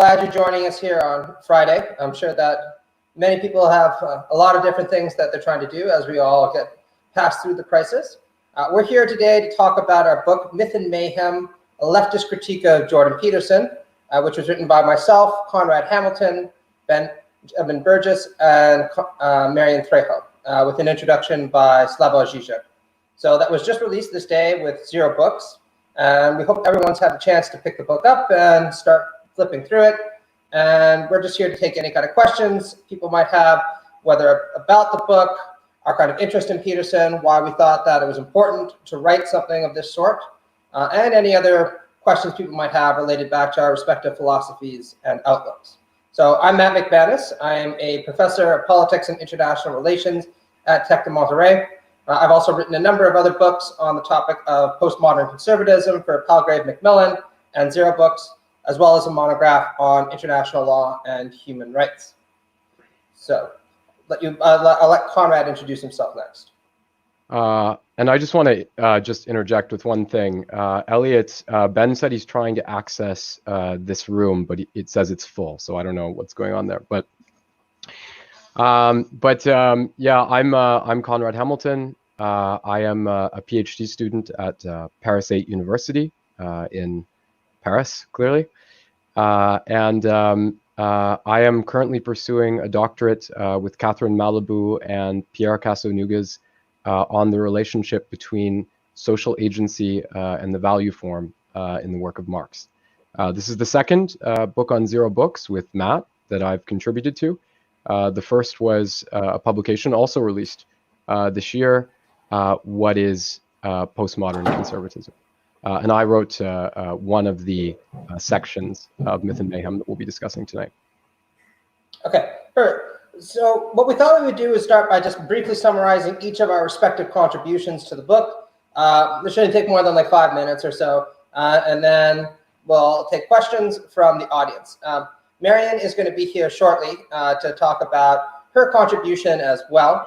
glad you're joining us here on Friday. I'm sure that many people have a lot of different things that they're trying to do as we all get passed through the crisis. We're here today to talk about our book, Myth and Mayhem, a Leftist Critique of Jordan Peterson, which was written by myself, Conrad Hamilton, Benjamin Burgess, and Marian Trejo, with an introduction by Slavoj Žižek. So that was just released this day with 0 books. And we hope everyone's had a chance to pick the book up and start flipping through it. And we're just here to take any kind of questions people might have, whether about the book, our kind of interest in Peterson, why we thought that it was important to write something of this sort, and any other questions people might have related back to our respective philosophies and outlooks. So I'm Matt McManus. I am a professor of politics and international relations at Tech de Monterrey. I've also written a number of other books on the topic of postmodern conservatism for Palgrave Macmillan and 0 books, as well as a monograph on international law and human rights. So I'll let Conrad introduce himself next. And I just want to just interject with one thing. Elliot, Ben said he's trying to access this room, but it says it's full, so I don't know what's going on there. But yeah, I'm Conrad Hamilton. I am a PhD student at Paris 8 University in Paris, clearly. And I am currently pursuing a doctorate with Catherine Malibu and Pierre Casaunugas on the relationship between social agency and the value form in the work of Marx. This is the second book on 0 books with Matt that I've contributed to. The first was a publication also released this year, What is Postmodern Conservatism? And I wrote one of the sections of Myth and Mayhem that we'll be discussing tonight. Okay, perfect. So what we thought we would do is start by just briefly summarizing each of our respective contributions to the book. This shouldn't take more than like 5 minutes or so, and then we'll take questions from the audience. Marian is going to be here shortly to talk about her contribution as well.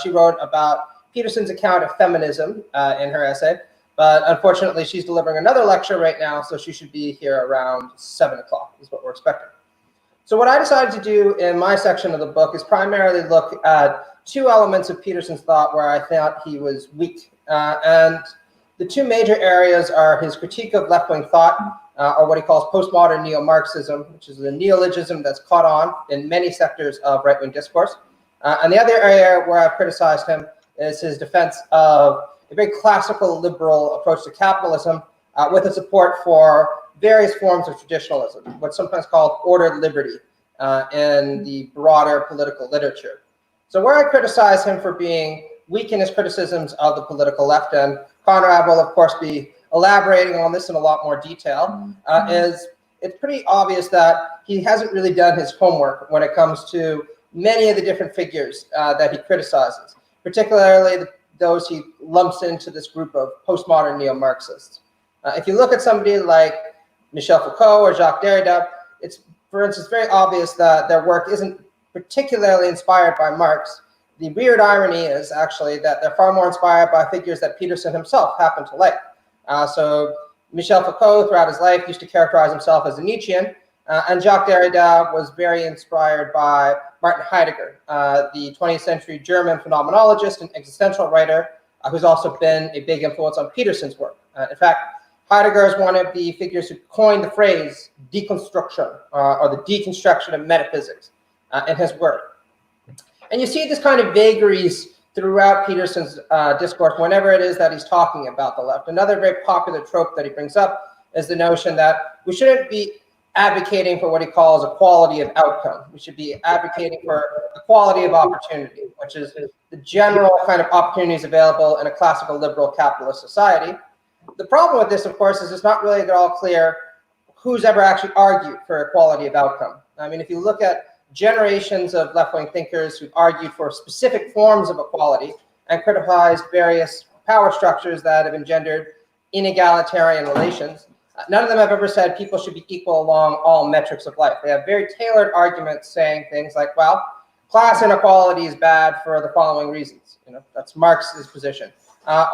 She wrote about Peterson's account of feminism in her essay, but unfortunately she's delivering another lecture right now, so she should be here around 7 o'clock is what we're expecting. So what I decided to do in my section of the book is primarily look at 2 elements of Peterson's thought where I thought he was weak. And the 2 major areas are his critique of left-wing thought, or what he calls postmodern neo-Marxism, which is a neologism that's caught on in many sectors of right-wing discourse. And the other area where I've criticized him is his defense of a very classical liberal approach to capitalism with a support for various forms of traditionalism, what's sometimes called ordered liberty in the broader political literature. So where I criticize him for being weak in his criticisms of the political left, and Conrad will of course be elaborating on this in a lot more detail, is it's pretty obvious that he hasn't really done his homework when it comes to many of the different figures that he criticizes, particularly those he lumps into this group of postmodern neo-Marxists. If you look at somebody like Michel Foucault or Jacques Derrida, it's, for instance, very obvious that their work isn't particularly inspired by Marx. The weird irony is actually that they're far more inspired by figures that Peterson himself happened to like. So Michel Foucault, throughout his life, used to characterize himself as a Nietzschean, and Jacques Derrida was very inspired by Martin Heidegger, the 20th century German phenomenologist and existential writer, who's also been a big influence on Peterson's work. In fact, Heidegger is one of the figures who coined the phrase deconstruction, or the deconstruction of metaphysics in his work. And you see this kind of vagaries throughout Peterson's discourse whenever it is that he's talking about the left. Another very popular trope that he brings up is the notion that we shouldn't be advocating for what he calls equality of outcome. We should be advocating for equality of opportunity, which is the general kind of opportunities available in a classical liberal capitalist society. The problem with this, of course, is it's not really at all clear who's ever actually argued for equality of outcome. I mean, if you look at generations of left-wing thinkers who've argued for specific forms of equality and criticized various power structures that have engendered inegalitarian relations, none of them have ever said people should be equal along all metrics of life. They have very tailored arguments saying things like, well, class inequality is bad for the following reasons. You know, that's Marx's position.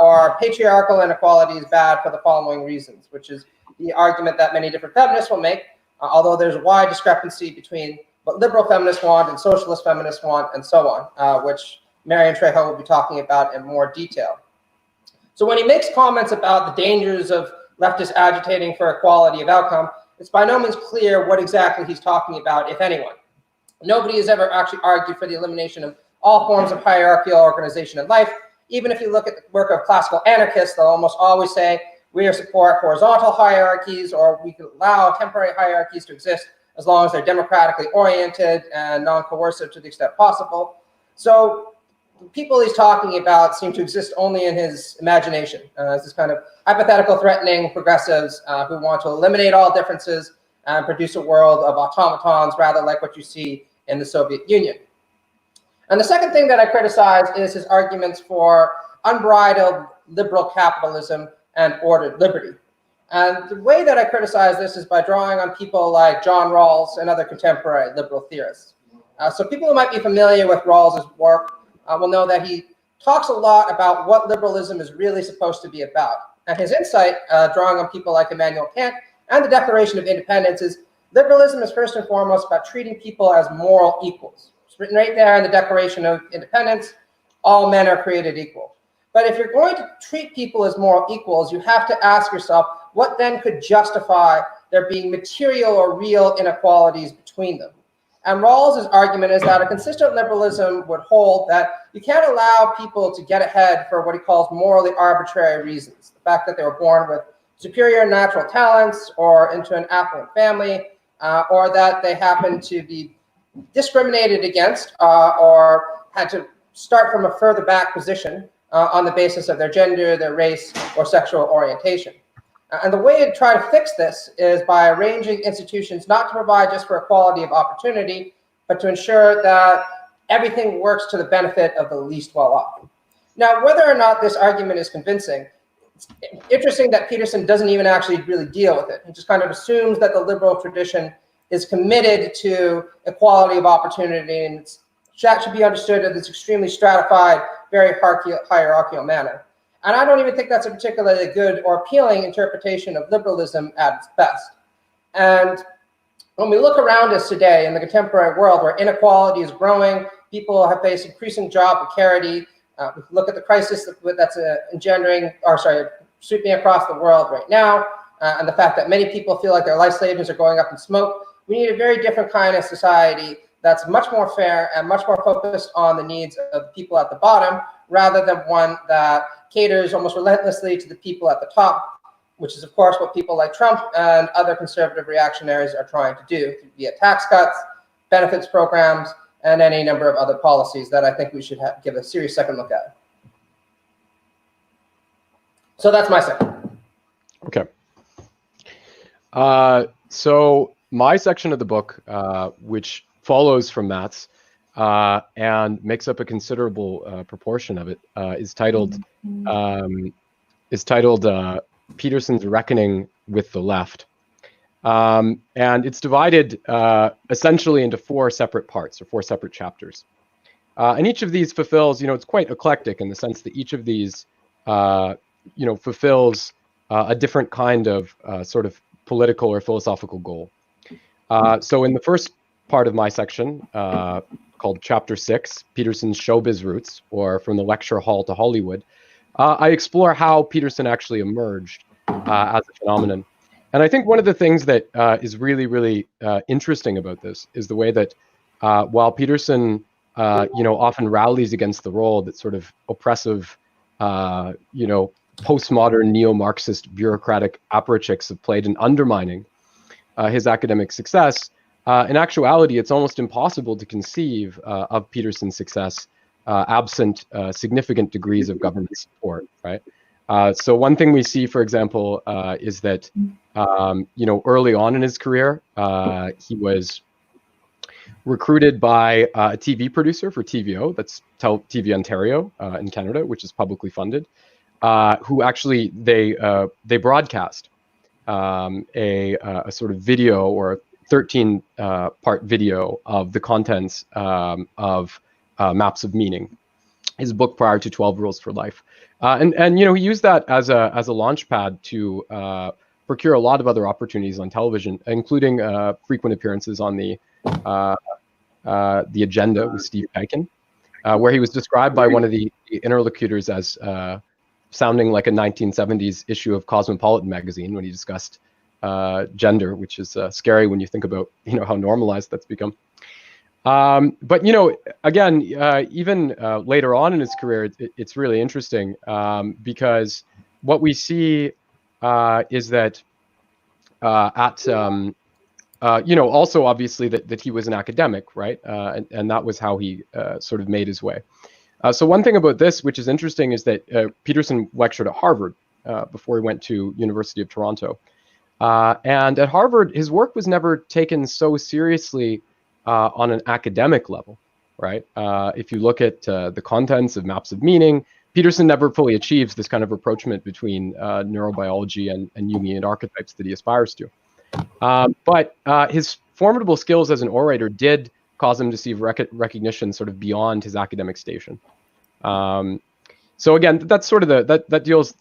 Or patriarchal inequality is bad for the following reasons, which is the argument that many different feminists will make. although there's a wide discrepancy between what liberal feminists want and socialist feminists want, and so on, which Marian Trejo will be talking about in more detail. So when he makes comments about the dangers of leftists agitating for equality of outcome, it's by no means clear what exactly he's talking about, if anyone. Nobody has ever actually argued for the elimination of all forms of hierarchical organization in life. Even if you look at the work of classical anarchists, they'll almost always say, we support horizontal hierarchies, or we could allow temporary hierarchies to exist as long as they're democratically oriented and non-coercive to the extent possible. So the people he's talking about seem to exist only in his imagination. As this kind of hypothetical threatening progressives who want to eliminate all differences and produce a world of automatons, rather like what you see in the Soviet Union. And the second thing that I criticize is his arguments for unbridled liberal capitalism and ordered liberty. And the way that I criticize this is by drawing on people like John Rawls and other contemporary liberal theorists. So people who might be familiar with Rawls's work will know that he talks a lot about what liberalism is really supposed to be about. And his insight, drawing on people like Immanuel Kant and the Declaration of Independence, is liberalism is first and foremost about treating people as moral equals. It's written right there in the Declaration of Independence, all men are created equal. But if you're going to treat people as moral equals, you have to ask yourself, what then could justify there being material or real inequalities between them? And Rawls's argument is that a consistent liberalism would hold that you can't allow people to get ahead for what he calls morally arbitrary reasons. The fact that they were born with superior natural talents or into an affluent family, or that they happen to be discriminated against or had to start from a further back position on the basis of their gender, their race, or sexual orientation. And the way to try to fix this is by arranging institutions not to provide just for equality of opportunity, but to ensure that everything works to the benefit of the least well-off. Now, whether or not this argument is convincing, it's interesting that Peterson doesn't even actually really deal with it. He just kind of assumes that the liberal tradition is committed to equality of opportunity, and that should be understood in this extremely stratified, very hierarchical manner. And I don't even think that's a particularly good or appealing interpretation of liberalism at its best. And when we look around us today in the contemporary world where inequality is growing, people have faced increasing job precarity, we look at the crisis that's sweeping across the world right now, and the fact that many people feel like their life savings are going up in smoke, we need a very different kind of society that's much more fair and much more focused on the needs of the people at the bottom, rather than one that caters almost relentlessly to the people at the top, which is, of course, what people like Trump and other conservative reactionaries are trying to do via tax cuts, benefits programs, and any number of other policies that I think we should give a serious second look at. So that's my section. Okay. So my section of the book, which follows from Matt's and makes up a considerable proportion of it, is titled Peterson's Reckoning with the Left. And it's divided essentially into four separate parts, or four separate chapters. And each of these fulfills, it's quite eclectic in the sense that each of these, fulfills a different kind of sort of political or philosophical goal. So in the first part of my section, called Chapter 6, Peterson's Showbiz Roots, or From the Lecture Hall to Hollywood, I explore how Peterson actually emerged as a phenomenon. And I think one of the things that is really, really interesting about this is the way that while Peterson, often rallies against the role that sort of oppressive, postmodern neo-Marxist bureaucratic apparatchiks have played in undermining his academic success, in actuality, it's almost impossible to conceive of Peterson's success absent significant degrees of government support, right? So one thing we see, for example, is that, early on in his career, he was recruited by a TV producer for TVO, that's TV Ontario in Canada, which is publicly funded, who actually, they broadcast a sort of video, or a 13-part video of the contents of Maps of Meaning, his book prior to 12 Rules for Life. And he used that as a launch pad to procure a lot of other opportunities on television, including frequent appearances on the Agenda with Steve Peikin, where he was described by one of the interlocutors as sounding like a 1970s issue of Cosmopolitan magazine when he discussed gender, which is scary when you think about how normalized that's become. But again, even later on in his career, it's really interesting because what we see is that also obviously that he was an academic, right? And that was how he sort of made his way. So one thing about this, which is interesting, is that Peterson lectured at Harvard before he went to University of Toronto. And at Harvard, his work was never taken so seriously on an academic level, right? If you look at the contents of Maps of Meaning, Peterson never fully achieves this kind of rapprochement between neurobiology and Jungian archetypes that he aspires to. But his formidable skills as an orator did cause him to receive recognition sort of beyond his academic station. So again, that's sort of that deals,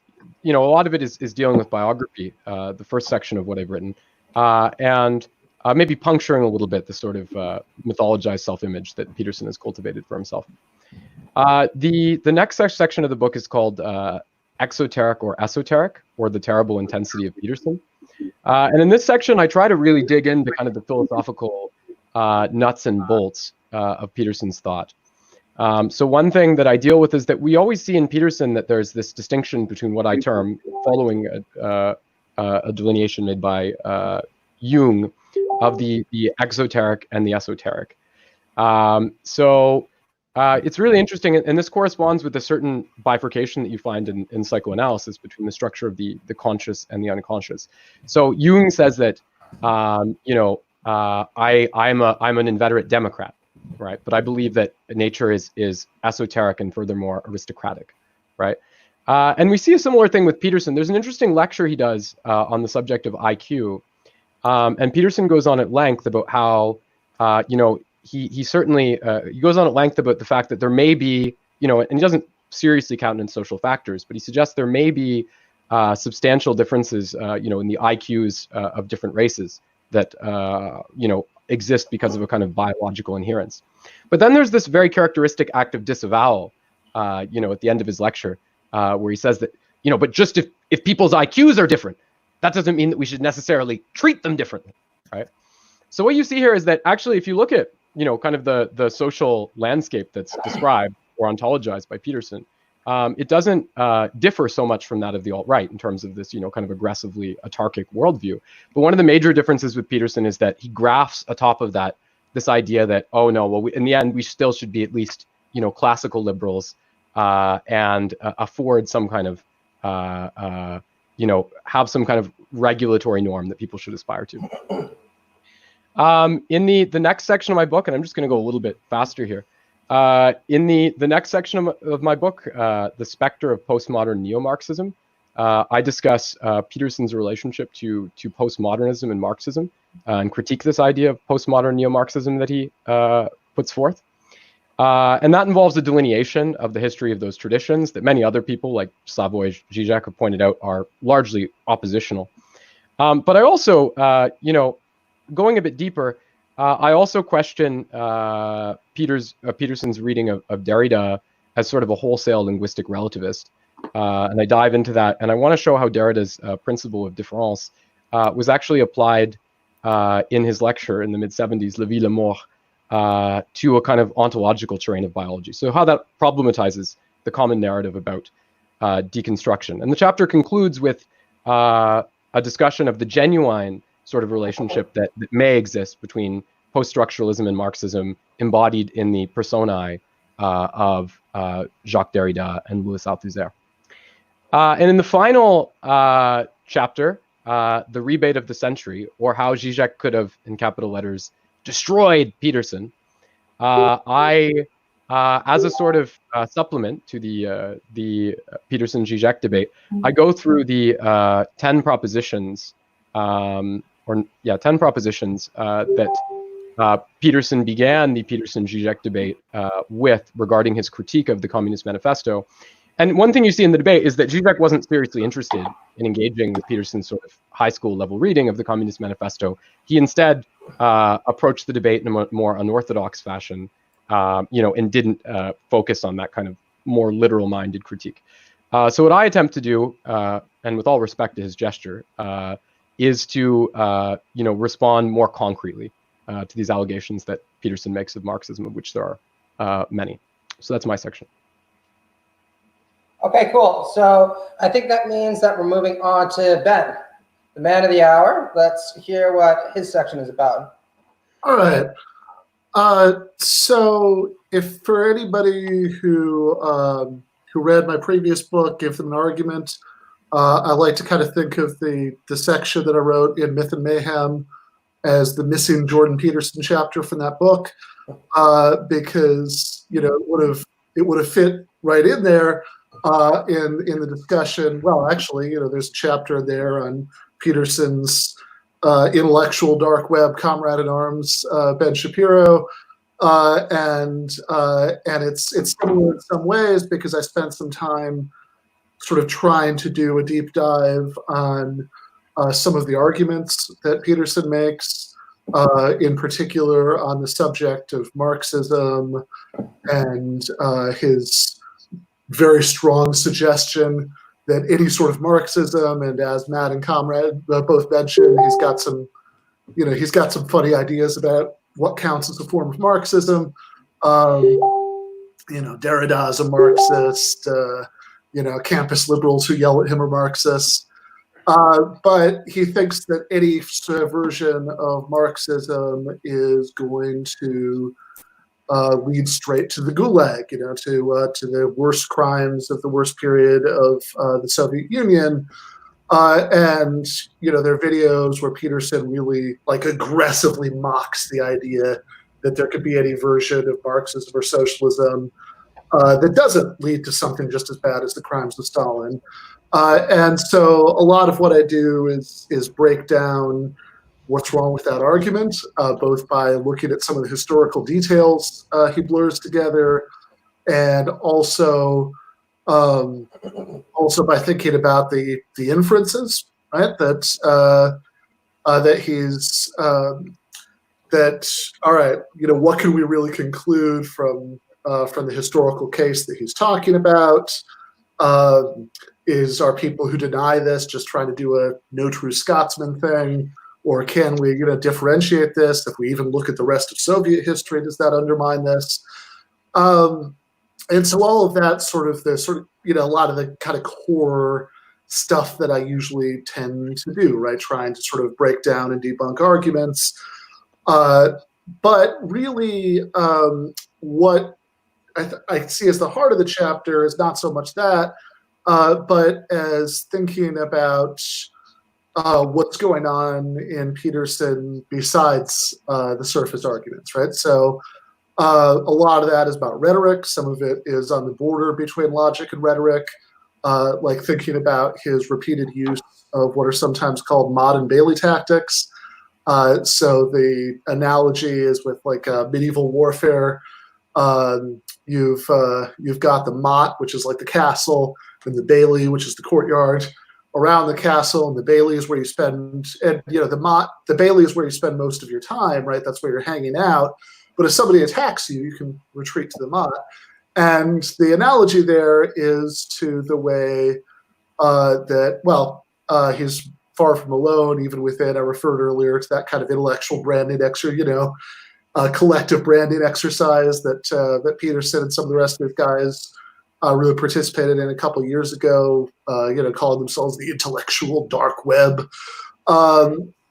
a lot of it is dealing with biography, the first section of what I've written, and maybe puncturing a little bit the sort of mythologized self-image that Peterson has cultivated for himself. The next section of the book is called Exoteric or Esoteric, or the Terrible Intensity of Peterson. And in this section, I try to really dig into kind of the philosophical nuts and bolts of Peterson's thought. So one thing that I deal with is that we always see in Peterson that there's this distinction between what I term, following a delineation made by Jung, of the exoteric and the esoteric. It's really interesting, and this corresponds with a certain bifurcation that you find in psychoanalysis between the structure of the conscious and the unconscious. So Jung says that, I'm an inveterate democrat, right? But I believe that nature is esoteric and furthermore aristocratic, right? And we see a similar thing with Peterson. There's an interesting lecture he does on the subject of IQ, and Peterson goes on at length about how, he certainly he goes on at length about the fact that there may be, and he doesn't seriously count in social factors, but he suggests there may be substantial differences, in the IQs of different races that, exist because of a kind of biological inherence. But then there's this very characteristic act of disavowal, at the end of his lecture, where he says that, but just if people's IQs are different, that doesn't mean that we should necessarily treat them differently, right? So what you see here is that actually, if you look at, kind of the social landscape that's described or ontologized by Peterson, it doesn't differ so much from that of the alt-right in terms of this, kind of aggressively autarkic worldview. But one of the major differences with Peterson is that he grafts atop of that this idea that, oh no, well, in the end, we still should be at least, classical liberals and afford some kind of, have some kind of regulatory norm that people should aspire to. In the next section of my book, and I'm just going to go a little bit faster here. In the next section of my book, The Specter of Postmodern Neo-Marxism, I discuss Peterson's relationship to postmodernism and Marxism, and critique this idea of postmodern neo-Marxism that he puts forth. And that involves a delineation of the history of those traditions that many other people, like Slavoj Žižek, have pointed out are largely oppositional. But I also, going a bit deeper, I also question Peterson's reading of Derrida as sort of a wholesale linguistic relativist. And I dive into that, and I want to show how Derrida's principle of différance was actually applied in his lecture in the mid-70s, La Vie, la Mort, to a kind of ontological terrain of biology. So how that problematizes the common narrative about deconstruction. And the chapter concludes with a discussion of the genuine sort of relationship that may exist between post-structuralism and Marxism embodied in the personae of Jacques Derrida and Louis Althusser. And in the final chapter, The Rebate of the Century, or how Žižek could have, in capital letters, destroyed Peterson, I, as a sort of supplement to the Peterson-Žižek debate, I go through the 10 propositions, 10 propositions that Peterson began the Peterson-Žižek debate with regarding his critique of the Communist Manifesto. And one thing you see in the debate is that Zizek wasn't seriously interested in engaging with Peterson's sort of high school level reading of the Communist Manifesto. He instead approached the debate in a more unorthodox fashion, and didn't focus on that kind of more literal-minded critique. So what I attempt to do, and with all respect to his gesture, is to respond more concretely to these allegations that Peterson makes of Marxism, of which there are many. So that's my section. Okay, cool. So I think that means that we're moving on to Ben, the man of the hour. Let's hear what his section is about. All right. So if for anybody who read my previous book, Give Them an Argument, I like to kind of think of the section that I wrote in Myth and Mayhem as the missing Jordan Peterson chapter from that book, because it would have fit right in there in the discussion. Well, actually, there's a chapter there on Peterson's intellectual dark web comrade in arms, Ben Shapiro, and it's similar in some ways because I spent some time sort of trying to do a deep dive on some of the arguments that Peterson makes, in particular on the subject of Marxism and his very strong suggestion that any sort of Marxism, and as Matt and Conrad both mentioned, he's got some funny ideas about what counts as a form of Marxism. Derrida is a Marxist. Campus liberals who yell at him are Marxists. But he thinks that any sort of version of Marxism is going to lead straight to the Gulag, to the worst crimes of the worst period of the Soviet Union. And there are videos where Peterson really aggressively mocks the idea that there could be any version of Marxism or socialism that doesn't lead to something just as bad as the crimes of Stalin. And so a lot of what I do is break down what's wrong with that argument, both by looking at some of the historical details he blurs together, and also by thinking about the inferences, right? That he's all right. What can we really conclude from the historical case that he's talking about? Are people who deny this just trying to do a no true Scotsman thing? Or can we, differentiate this? If we even look at the rest of Soviet history, does that undermine this? And so all of that a lot of the kind of core stuff that I usually tend to do, right? Trying to sort of break down and debunk arguments. But really, what I see as the heart of the chapter is not so much that, but as thinking about what's going on in Peterson besides the surface arguments, right? So a lot of that is about rhetoric. Some of it is on the border between logic and rhetoric, like thinking about his repeated use of what are sometimes called Motte-and-Bailey tactics. So the analogy is with medieval warfare. You've got the Motte, which is like the castle, and the Bailey, which is the courtyard around the castle, and the Bailey is where you spend, and the Bailey is where you spend most of your time, right? That's where you're hanging out. But if somebody attacks you, you can retreat to the Motte. And the analogy there is to the way he's far from alone, even within, I referred earlier to that kind of intellectual branding collective branding exercise that Peterson and some of the rest of his guys really participated in a couple of years ago, calling themselves the intellectual dark web.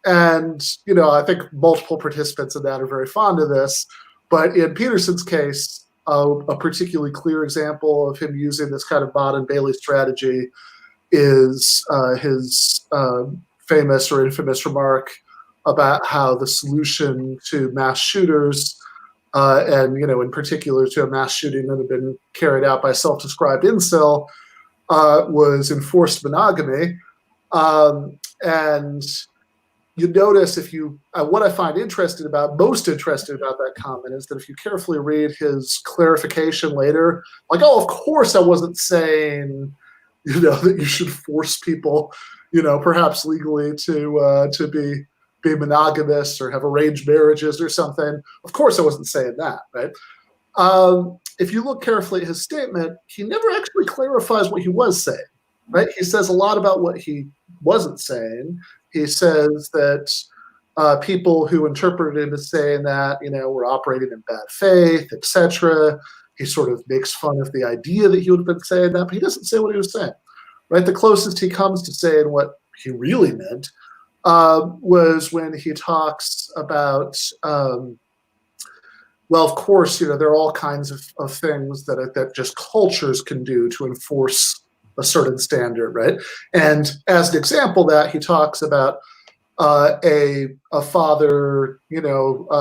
And I think multiple participants in that are very fond of this. But in Peterson's case, a particularly clear example of him using this kind of Motte-and-Bailey strategy is his famous or infamous remark about how the solution to mass shooters, and in particular to a mass shooting that had been carried out by a self-described incel, was enforced monogamy. And you notice if you, what I find most interesting about that comment is that if you carefully read his clarification later, like, oh, of course I wasn't saying, that you should force people, perhaps legally to be monogamous or have arranged marriages or something. Of course I wasn't saying that, right? If you look carefully at his statement, he never actually clarifies what he was saying, right? He says a lot about what he wasn't saying. He says that people who interpreted him as saying that, were operating in bad faith, etc. He sort of makes fun of the idea that he would have been saying that, but he doesn't say what he was saying, right? The closest he comes to saying what he really meant was when he talks about, well, of course, there are all kinds of things that just cultures can do to enforce a certain standard, right? And as an example of that, he talks about a father,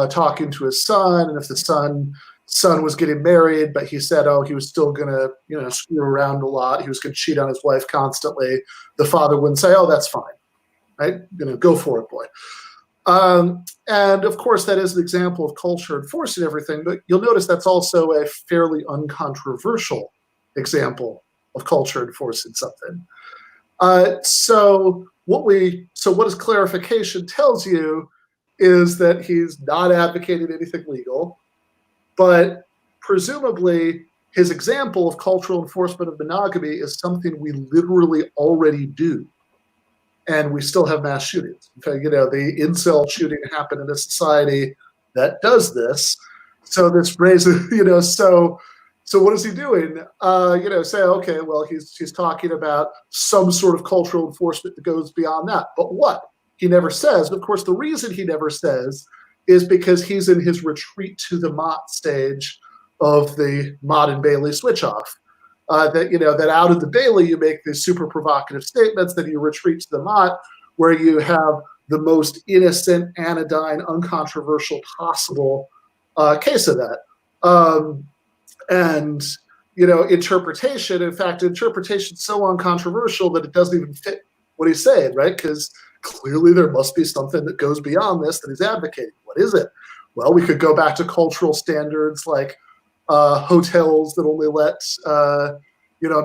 talking to his son, and if the son was getting married, but he said, oh, he was still gonna, screw around a lot, he was gonna cheat on his wife constantly, the father wouldn't say, oh, that's fine, right? Go for it, boy. And of course, that is an example of culture enforcing everything, but you'll notice that's also a fairly uncontroversial example of culture enforcing something. So what his clarification tells you is that he's not advocating anything legal, but presumably his example of cultural enforcement of monogamy is something we literally already do. And we still have mass shootings. In fact, the incel shooting happened in a society that does this. So this raises, so what is he doing? Say, okay, well, he's talking about some sort of cultural enforcement that goes beyond that. But what? He never says. Of course, the reason he never says is because he's in his retreat to the Motte stage of the Motte-and-Bailey switch-off. That out of the Bailey, you make these super provocative statements, then you retreat to the Motte, where you have the most innocent, anodyne, uncontroversial possible case of that. And interpretation, in fact, interpretation's so uncontroversial that it doesn't even fit what he's saying, right? Because clearly there must be something that goes beyond this that he's advocating. What is it? Well, we could go back to cultural standards like hotels that only let a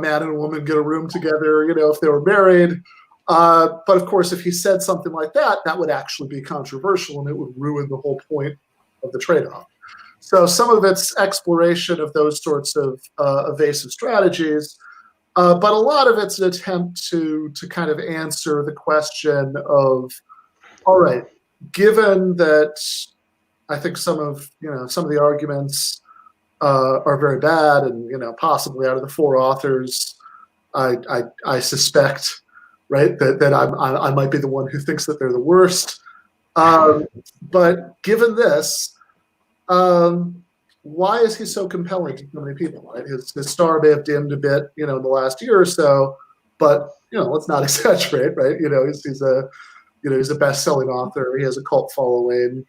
man and a woman get a room together, if they were married. But of course, if he said something like that, that would actually be controversial and it would ruin the whole point of the trade-off. So some of it's exploration of those sorts of evasive strategies, but a lot of it's an attempt to kind of answer the question of, all right, given that I think some of the arguments are very bad, and possibly out of the four authors, I suspect, right, that I might be the one who thinks that they're the worst. But given this, why is he so compelling to so many people? Right? His star may have dimmed a bit, in the last year or so, but let's not exaggerate, right? He's a best-selling author. He has a cult following.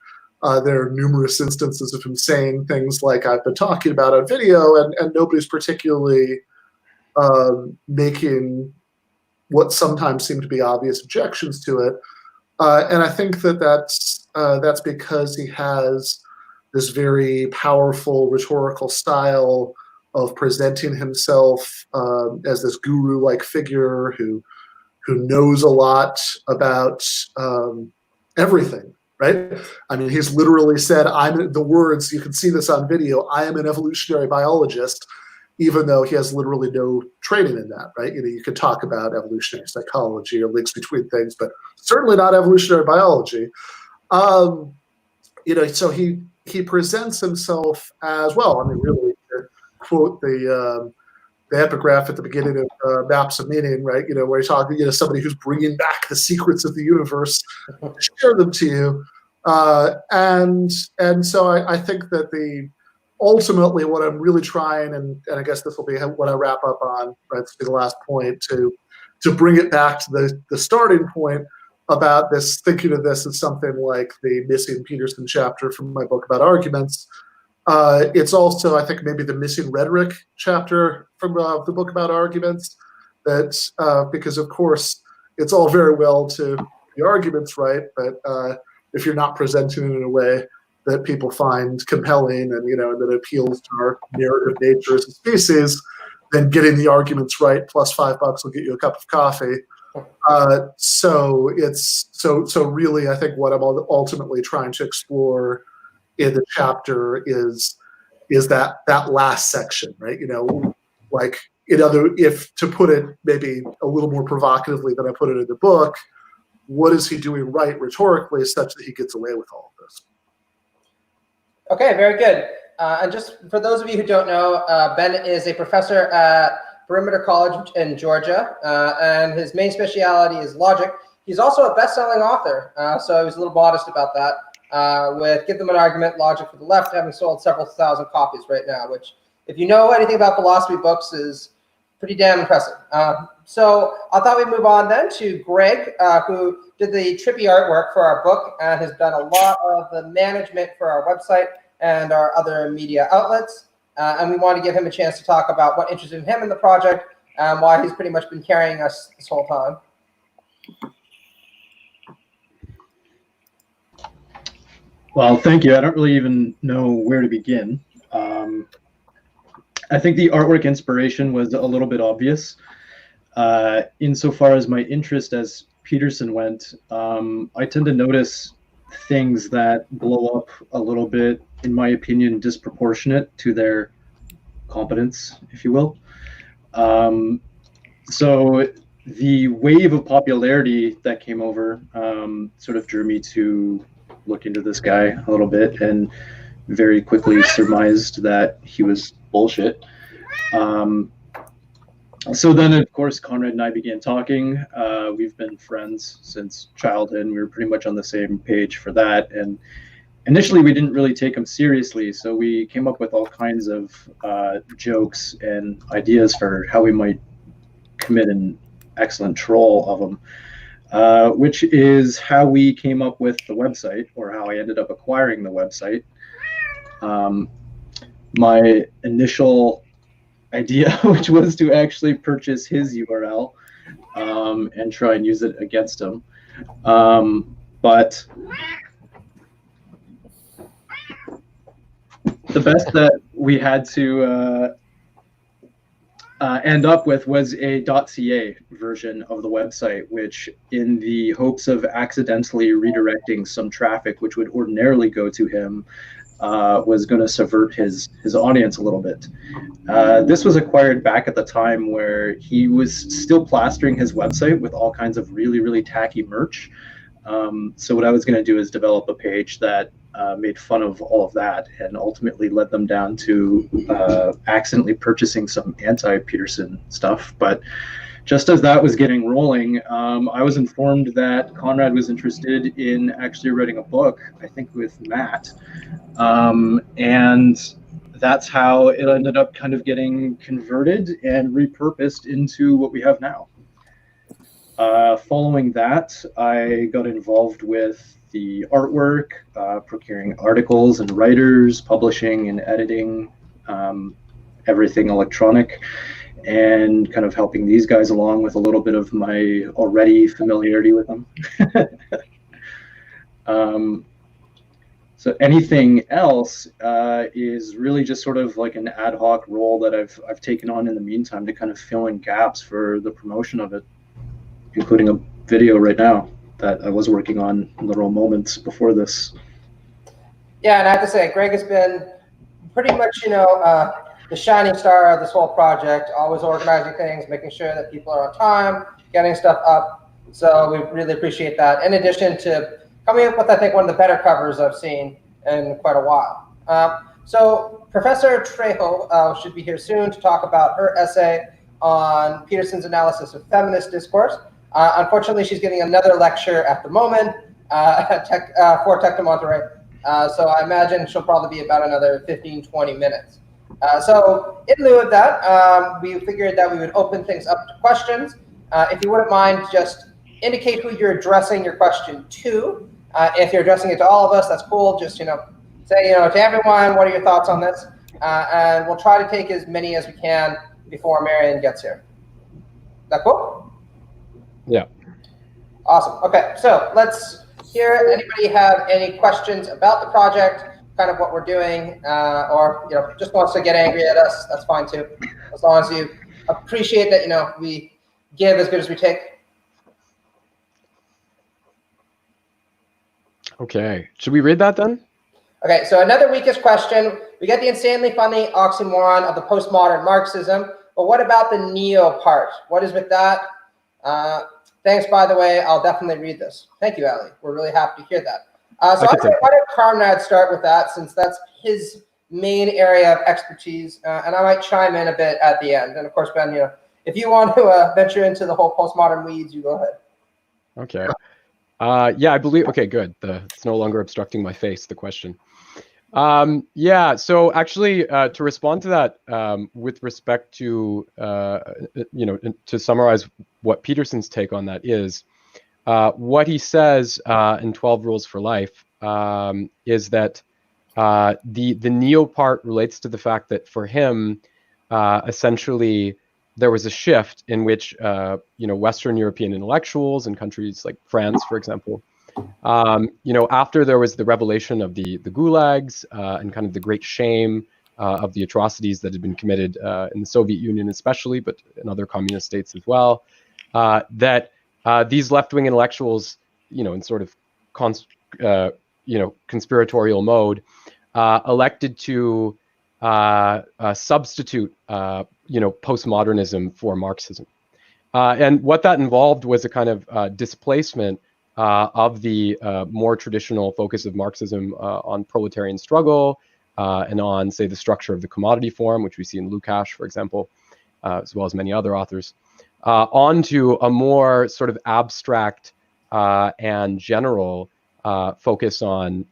There are numerous instances of him saying things like I've been talking about on video, and nobody's particularly making what sometimes seem to be obvious objections to it. And I think that's because he has this very powerful rhetorical style of presenting himself as this guru-like figure who knows a lot about everything. Right? I mean, he's literally said, the words, you can see this on video, I am an evolutionary biologist, even though he has literally no training in that, right? You could talk about evolutionary psychology or links between things, but certainly not evolutionary biology. So he presents himself as, well, I mean, really, to quote the epigraph at the beginning of Maps of Meaning, right? Where he's talking, somebody who's bringing back the secrets of the universe to share them to you. And so I think that ultimately what I'm really trying, and I guess this will be what I wrap up on, right? This will be the last point, to bring it back to the starting point about this, thinking of this as something like the missing Peterson chapter from my book about arguments. It's also, I think, maybe the missing rhetoric chapter from the book about arguments. That because, of course, it's all very well to the arguments right, but if you're not presenting it in a way that people find compelling and, and that appeals to our narrative nature as a species, then getting the arguments right plus $5 will get you a cup of coffee. So really, I think what I'm ultimately trying to explore in the chapter is that last section, right? Like if to put it maybe a little more provocatively than I put it in the book, what is he doing right rhetorically such that he gets away with all of this? Okay, very good. And just for those of you who don't know, Ben is a professor at Perimeter College in Georgia, and his main specialty is logic. He's also a best-selling author, so I was a little modest about that, with Give Them an Argument, Logic for the Left, having sold several thousand copies right now, which, if you know anything about philosophy books, is pretty damn impressive. So I thought we'd move on then to Greg, who did the trippy artwork for our book and has done a lot of the management for our website and our other media outlets. And we want to give him a chance to talk about what interested him in the project and why he's pretty much been carrying us this whole time. Well, thank you. I don't really even know where to begin. I think the artwork inspiration was a little bit obvious. Insofar as my interest as Peterson went, I tend to notice things that blow up a little bit, in my opinion, disproportionate to their competence, if you will. So the wave of popularity that came over sort of drew me to look into this guy a little bit, and very quickly surmised that he was bullshit. So then, of course, Conrad and I began talking. We've been friends since childhood, and we were pretty much on the same page for that. And initially, we didn't really take him seriously, so we came up with all kinds of jokes and ideas for how we might commit an excellent troll of him, which is how we came up with the website, or how I ended up acquiring the website. My initial idea, which was to actually purchase his URL and try and use it against him. But the best that we had to end up with was a .ca version of the website, which, in the hopes of accidentally redirecting some traffic which would ordinarily go to him, was going to subvert his audience a little bit. This was acquired back at the time where he was still plastering his website with all kinds of really, really tacky merch. So what I was going to do is develop a page that made fun of all of that, and ultimately led them down to accidentally purchasing some anti-Peterson stuff. But just as that was getting rolling, I was informed that Conrad was interested in actually writing a book, I think with Matt. And that's how it ended up kind of getting converted and repurposed into what we have now. Following that, I got involved with the artwork, procuring articles and writers, publishing and editing, everything electronic, and kind of helping these guys along with a little bit of my already familiarity with them. So anything else is really just sort of like an ad hoc role that I've taken on in the meantime to kind of fill in gaps for the promotion of it, including a video right now that I was working on in the real moments before this. Yeah, and I have to say, Greg has been pretty much, the shining star of this whole project, always organizing things, making sure that people are on time, getting stuff up. So we really appreciate that. In addition to coming up with, I think, one of the better covers I've seen in quite a while. So Professor Trejo should be here soon to talk about her essay on Peterson's analysis of feminist discourse. Unfortunately, she's giving another lecture at the moment for Tech de Monterrey. So I imagine she'll probably be about another 15, 20 minutes. So in lieu of that, we figured that we would open things up to questions. If you wouldn't mind, just indicate who you're addressing your question to. If you're addressing it to all of us, that's cool. Just, say, to everyone, what are your thoughts on this? And we'll try to take as many as we can before Marion gets here. Is that cool? Yeah. Awesome. Okay, so let's hear. Anybody have any questions about the project, kind of what we're doing, or just wants to get angry at us? That's fine too, as long as you appreciate that we give as good as we take. Okay, should we read that then? Okay, so another weakest question. We get the insanely funny oxymoron of the postmodern Marxism, but what about the neo part? What is with that? Thanks, by the way. I'll definitely read this. Thank you, Ali. We're really happy to hear that. So why don't Conrad start with that, since that's his main area of expertise, and I might chime in a bit at the end. And of course, Ben, if you want to venture into the whole postmodern weeds, you go ahead. Okay. Yeah, I believe. Okay, good. It's no longer obstructing my face. The question. Yeah. So actually, to respond to that, with respect to to summarize what Peterson's take on that is, what he says in 12 Rules for Life is that the neo part relates to the fact that for him, essentially, there was a shift in which Western European intellectuals in countries like France, for example, after there was the revelation of the gulags and kind of the great shame of the atrocities that had been committed in the Soviet Union especially, but in other communist states as well, that these left-wing intellectuals, in sort of conspiratorial mode, elected to substitute postmodernism for Marxism. And what that involved was a kind of displacement of the more traditional focus of Marxism on proletarian struggle and on, say, the structure of the commodity form, which we see in Lukács, for example, as well as many other authors, onto a more sort of abstract and general focus on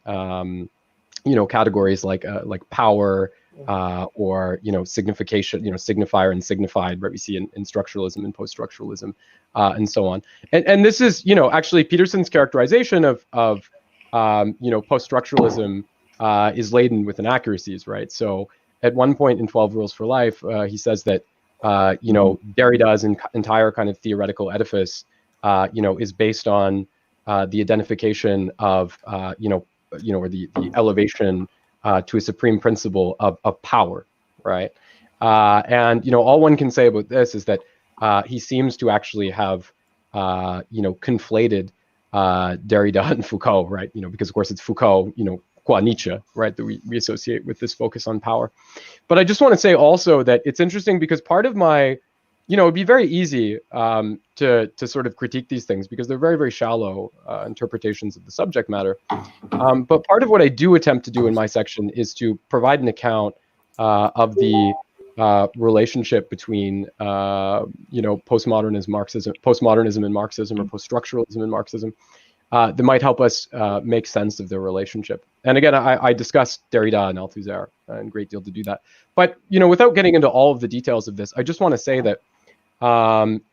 categories like power, or signification, signifier and signified, right? We see in structuralism and post-structuralism, and so on. And this is actually Peterson's characterization of post-structuralism is laden with inaccuracies, right? So at one point in 12 Rules for Life, he says that Derrida's entire kind of theoretical edifice is based on the identification of or the elevation to a supreme principle of power, right? And all one can say about this is that he seems to actually have conflated Derrida and Foucault, right? Because of course it's Foucault, qua Nietzsche, right, that we associate with this focus on power. But I just want to say also that it's interesting because part of my, it'd be very easy to sort of critique these things because they're very, very shallow interpretations of the subject matter. But part of what I do attempt to do in my section is to provide an account of the relationship between, postmodernism and Marxism, or post-structuralism and Marxism, that might help us make sense of their relationship. And again, I discussed Derrida and Althusser in great deal to do that. But without getting into all of the details of this, I just want to say that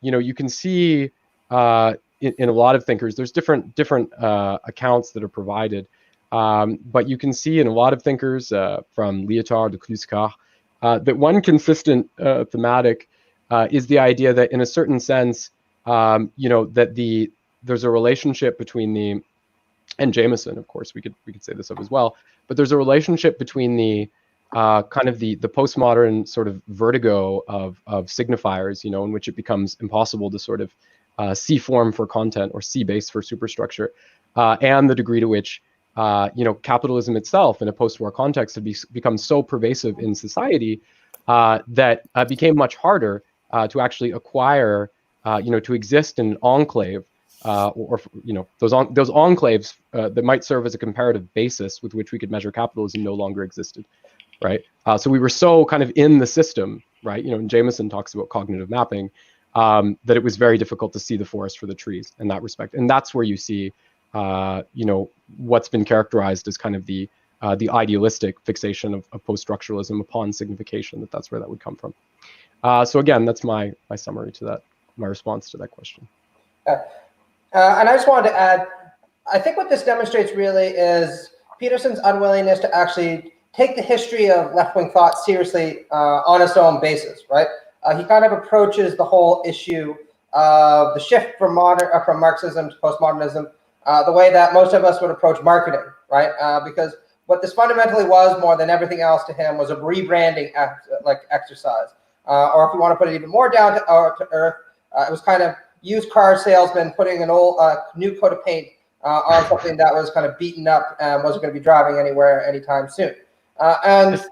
you can see in a lot of thinkers, there's different accounts that are provided, but you can see in a lot of thinkers, from Lyotard to Kluskar, that one consistent thematic is the idea that in a certain sense, that there's a relationship between and Jameson, of course, we could say this of as well, but there's a relationship between the kind of the postmodern sort of vertigo of signifiers, in which it becomes impossible to sort of see form for content or see base for superstructure, and the degree to which capitalism itself in a post-war context had become so pervasive in society that became much harder to actually acquire, to exist in an enclave, or those enclaves that might serve as a comparative basis with which we could measure capitalism no longer existed, right? So we were so kind of in the system, right? And Jameson talks about cognitive mapping, that it was very difficult to see the forest for the trees in that respect. And that's where you see, what's been characterized as kind of the idealistic fixation of post-structuralism upon signification, that's where that would come from. So again, that's my summary to that, my response to that question. And I just wanted to add, I think what this demonstrates really is Peterson's unwillingness to actually take the history of left-wing thought seriously on its own basis, right? He kind of approaches the whole issue of the shift from Marxism to postmodernism, the way that most of us would approach marketing, right? Because what this fundamentally was, more than everything else to him, was a rebranding exercise. Or if you want to put it even more down to earth, it was kind of used car salesman putting an old new coat of paint on something that was kind of beaten up and wasn't going to be driving anywhere anytime soon. And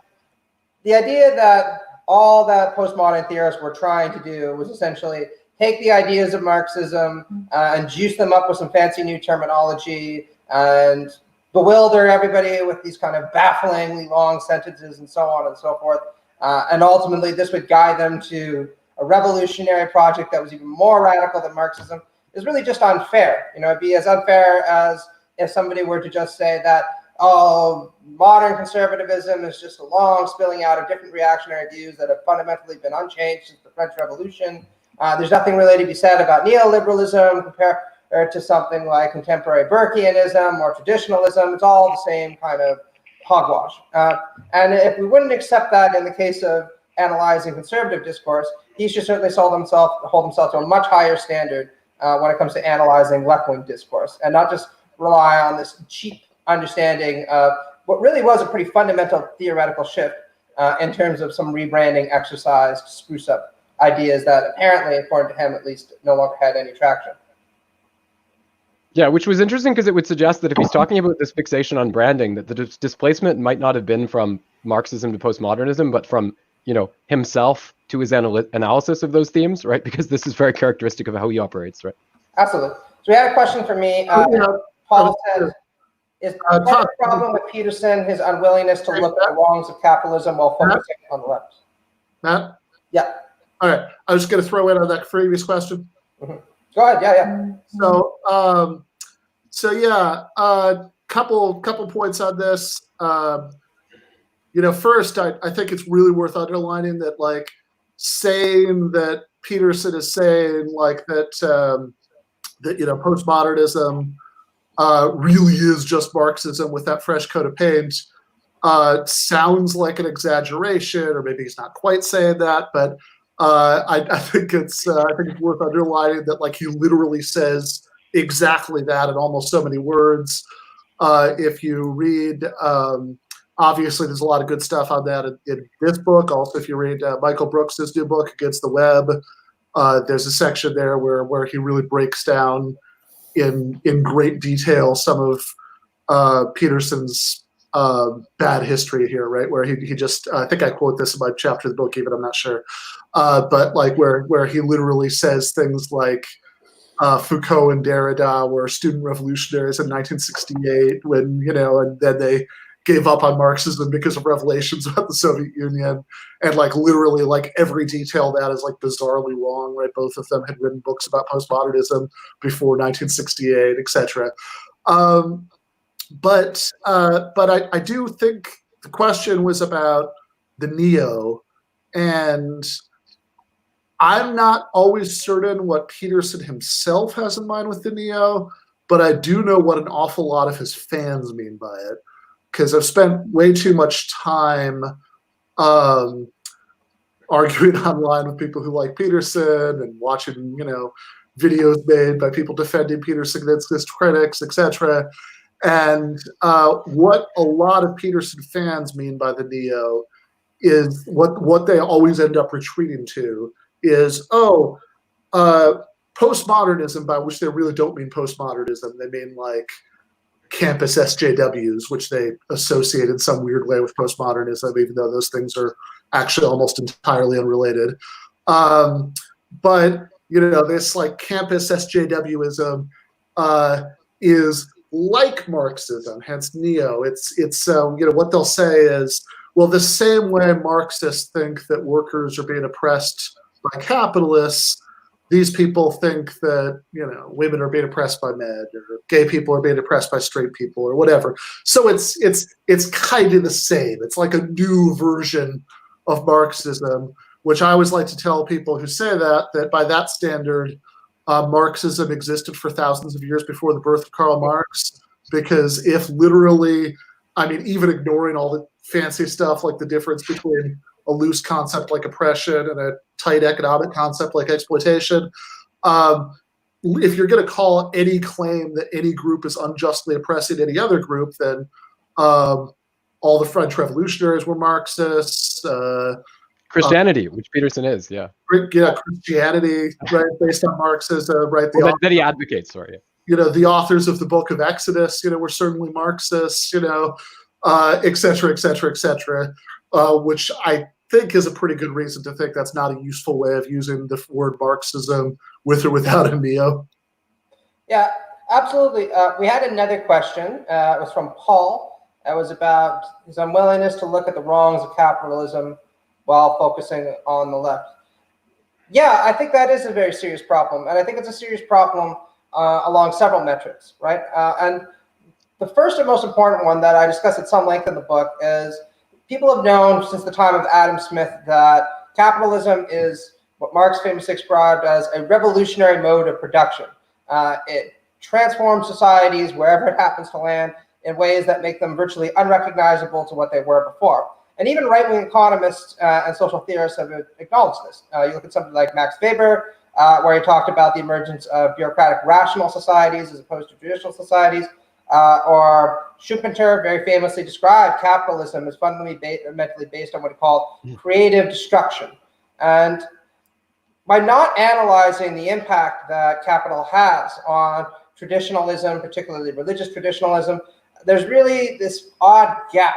the idea that all that postmodern theorists were trying to do was essentially take the ideas of Marxism and juice them up with some fancy new terminology and bewilder everybody with these kind of bafflingly long sentences and so on and so forth. And ultimately, this would guide them to a revolutionary project that was even more radical than Marxism, is really just unfair. You know, it'd be as unfair as if somebody were to just say that, oh, modern conservatism is just a long spilling out of different reactionary views that have fundamentally been unchanged since the French Revolution. There's nothing really to be said about neoliberalism compared to something like contemporary Burkeanism or traditionalism. It's all the same kind of hogwash. And if we wouldn't accept that in the case of analyzing conservative discourse, he should certainly hold himself to a much higher standard when it comes to analyzing left-wing discourse, and not just rely on this cheap understanding of what really was a pretty fundamental theoretical shift in terms of some rebranding exercise to spruce up ideas that apparently, according to him at least, no longer had any traction. Yeah, which was interesting because it would suggest that if he's talking about this fixation on branding, that the displacement might not have been from Marxism to postmodernism, but from, you know, himself to his analysis of those themes, right? Because this is very characteristic of how he operates, right? Absolutely. So we had a question for me. Paul said, is part of the problem with Peterson his unwillingness to look at the wrongs of capitalism while focusing on the left? Matt? Yeah. All right. I was going to throw in on that previous question. Mm-hmm. Go ahead. Yeah. So yeah, couple points on this. You know, first, I think it's really worth underlining that, like, saying that Peterson is saying like that you know, postmodernism really is just Marxism with that fresh coat of paint sounds like an exaggeration, or maybe he's not quite saying that, but I think it's worth underlining that, like, he literally says exactly that in almost so many words. If you read, obviously there's a lot of good stuff on that in this book. Also, if you read Michael Brooks's new book, Against the Web, there's a section there where he really breaks down in great detail some of Peterson's bad history here, right? Where he just, I think I quote this in my chapter of the book even, I'm not sure. But like where he literally says things like, Foucault and Derrida were student revolutionaries in 1968 when, you know, and then they gave up on Marxism because of revelations about the Soviet Union. And like literally like every detail of that is like bizarrely wrong, right? Both of them had written books about postmodernism before 1968, etc. But I do think the question was about the neo, and I'm not always certain what Peterson himself has in mind with the neo, but I do know what an awful lot of his fans mean by it, because I've spent way too much time arguing online with people who like Peterson and watching, you know, videos made by people defending Peterson against his critics, etc. And what a lot of Peterson fans mean by the neo is what they always end up retreating to is, postmodernism, by which they really don't mean postmodernism. They mean like campus SJWs, which they associate in some weird way with postmodernism, even though those things are actually almost entirely unrelated. But, you know, this like campus SJWism is like Marxism, hence neo. It's you know, what they'll say is, well, the same way Marxists think that workers are being oppressed by capitalists, these people think that, you know, women are being oppressed by men, or gay people are being oppressed by straight people, or whatever. So it's kind of the same. It's like a new version of Marxism, which I always like to tell people who say that by that standard, Marxism existed for thousands of years before the birth of Karl Marx, because if literally, I mean, even ignoring all the fancy stuff like the difference between a loose concept like oppression and a tight economic concept like exploitation, If you're going to call any claim that any group is unjustly oppressing any other group, then all the French revolutionaries were Marxists. Christianity, which Peterson is, yeah. Christianity, right, based on Marxism, right? That he advocates, sorry. The authors of the Book of Exodus, were certainly Marxists, et cetera, et cetera, et cetera, which I think is a pretty good reason to think that's not a useful way of using the word Marxism with or without a neo. Yeah, absolutely. We had another question. It was from Paul. It was about his unwillingness to look at the wrongs of capitalism while focusing on the left. Yeah, I think that is a very serious problem. And I think it's a serious problem along several metrics, right? And the first and most important one that I discuss at some length in the book is people have known since the time of Adam Smith that capitalism is what Marx famously described as a revolutionary mode of production. It transforms societies wherever it happens to land in ways that make them virtually unrecognizable to what they were before. And even right-wing economists and social theorists have acknowledged this. You look at something like Max Weber, where he talked about the emergence of bureaucratic rational societies as opposed to traditional societies, or Schumpeter very famously described capitalism as fundamentally based on what he called creative destruction. And by not analyzing the impact that capital has on traditionalism, particularly religious traditionalism, there's really this odd gap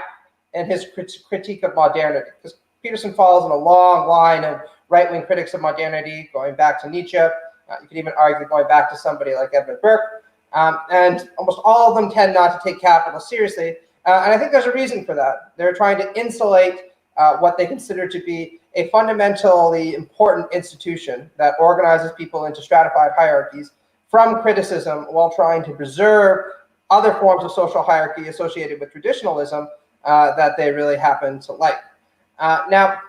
in his critique of modernity. Because Peterson falls in a long line of right-wing critics of modernity, going back to Nietzsche. You could even argue going back to somebody like Edmund Burke. And almost all of them tend not to take capital seriously. And I think there's a reason for that. They're trying to insulate what they consider to be a fundamentally important institution that organizes people into stratified hierarchies from criticism while trying to preserve other forms of social hierarchy associated with traditionalism that they really happen to like. Now,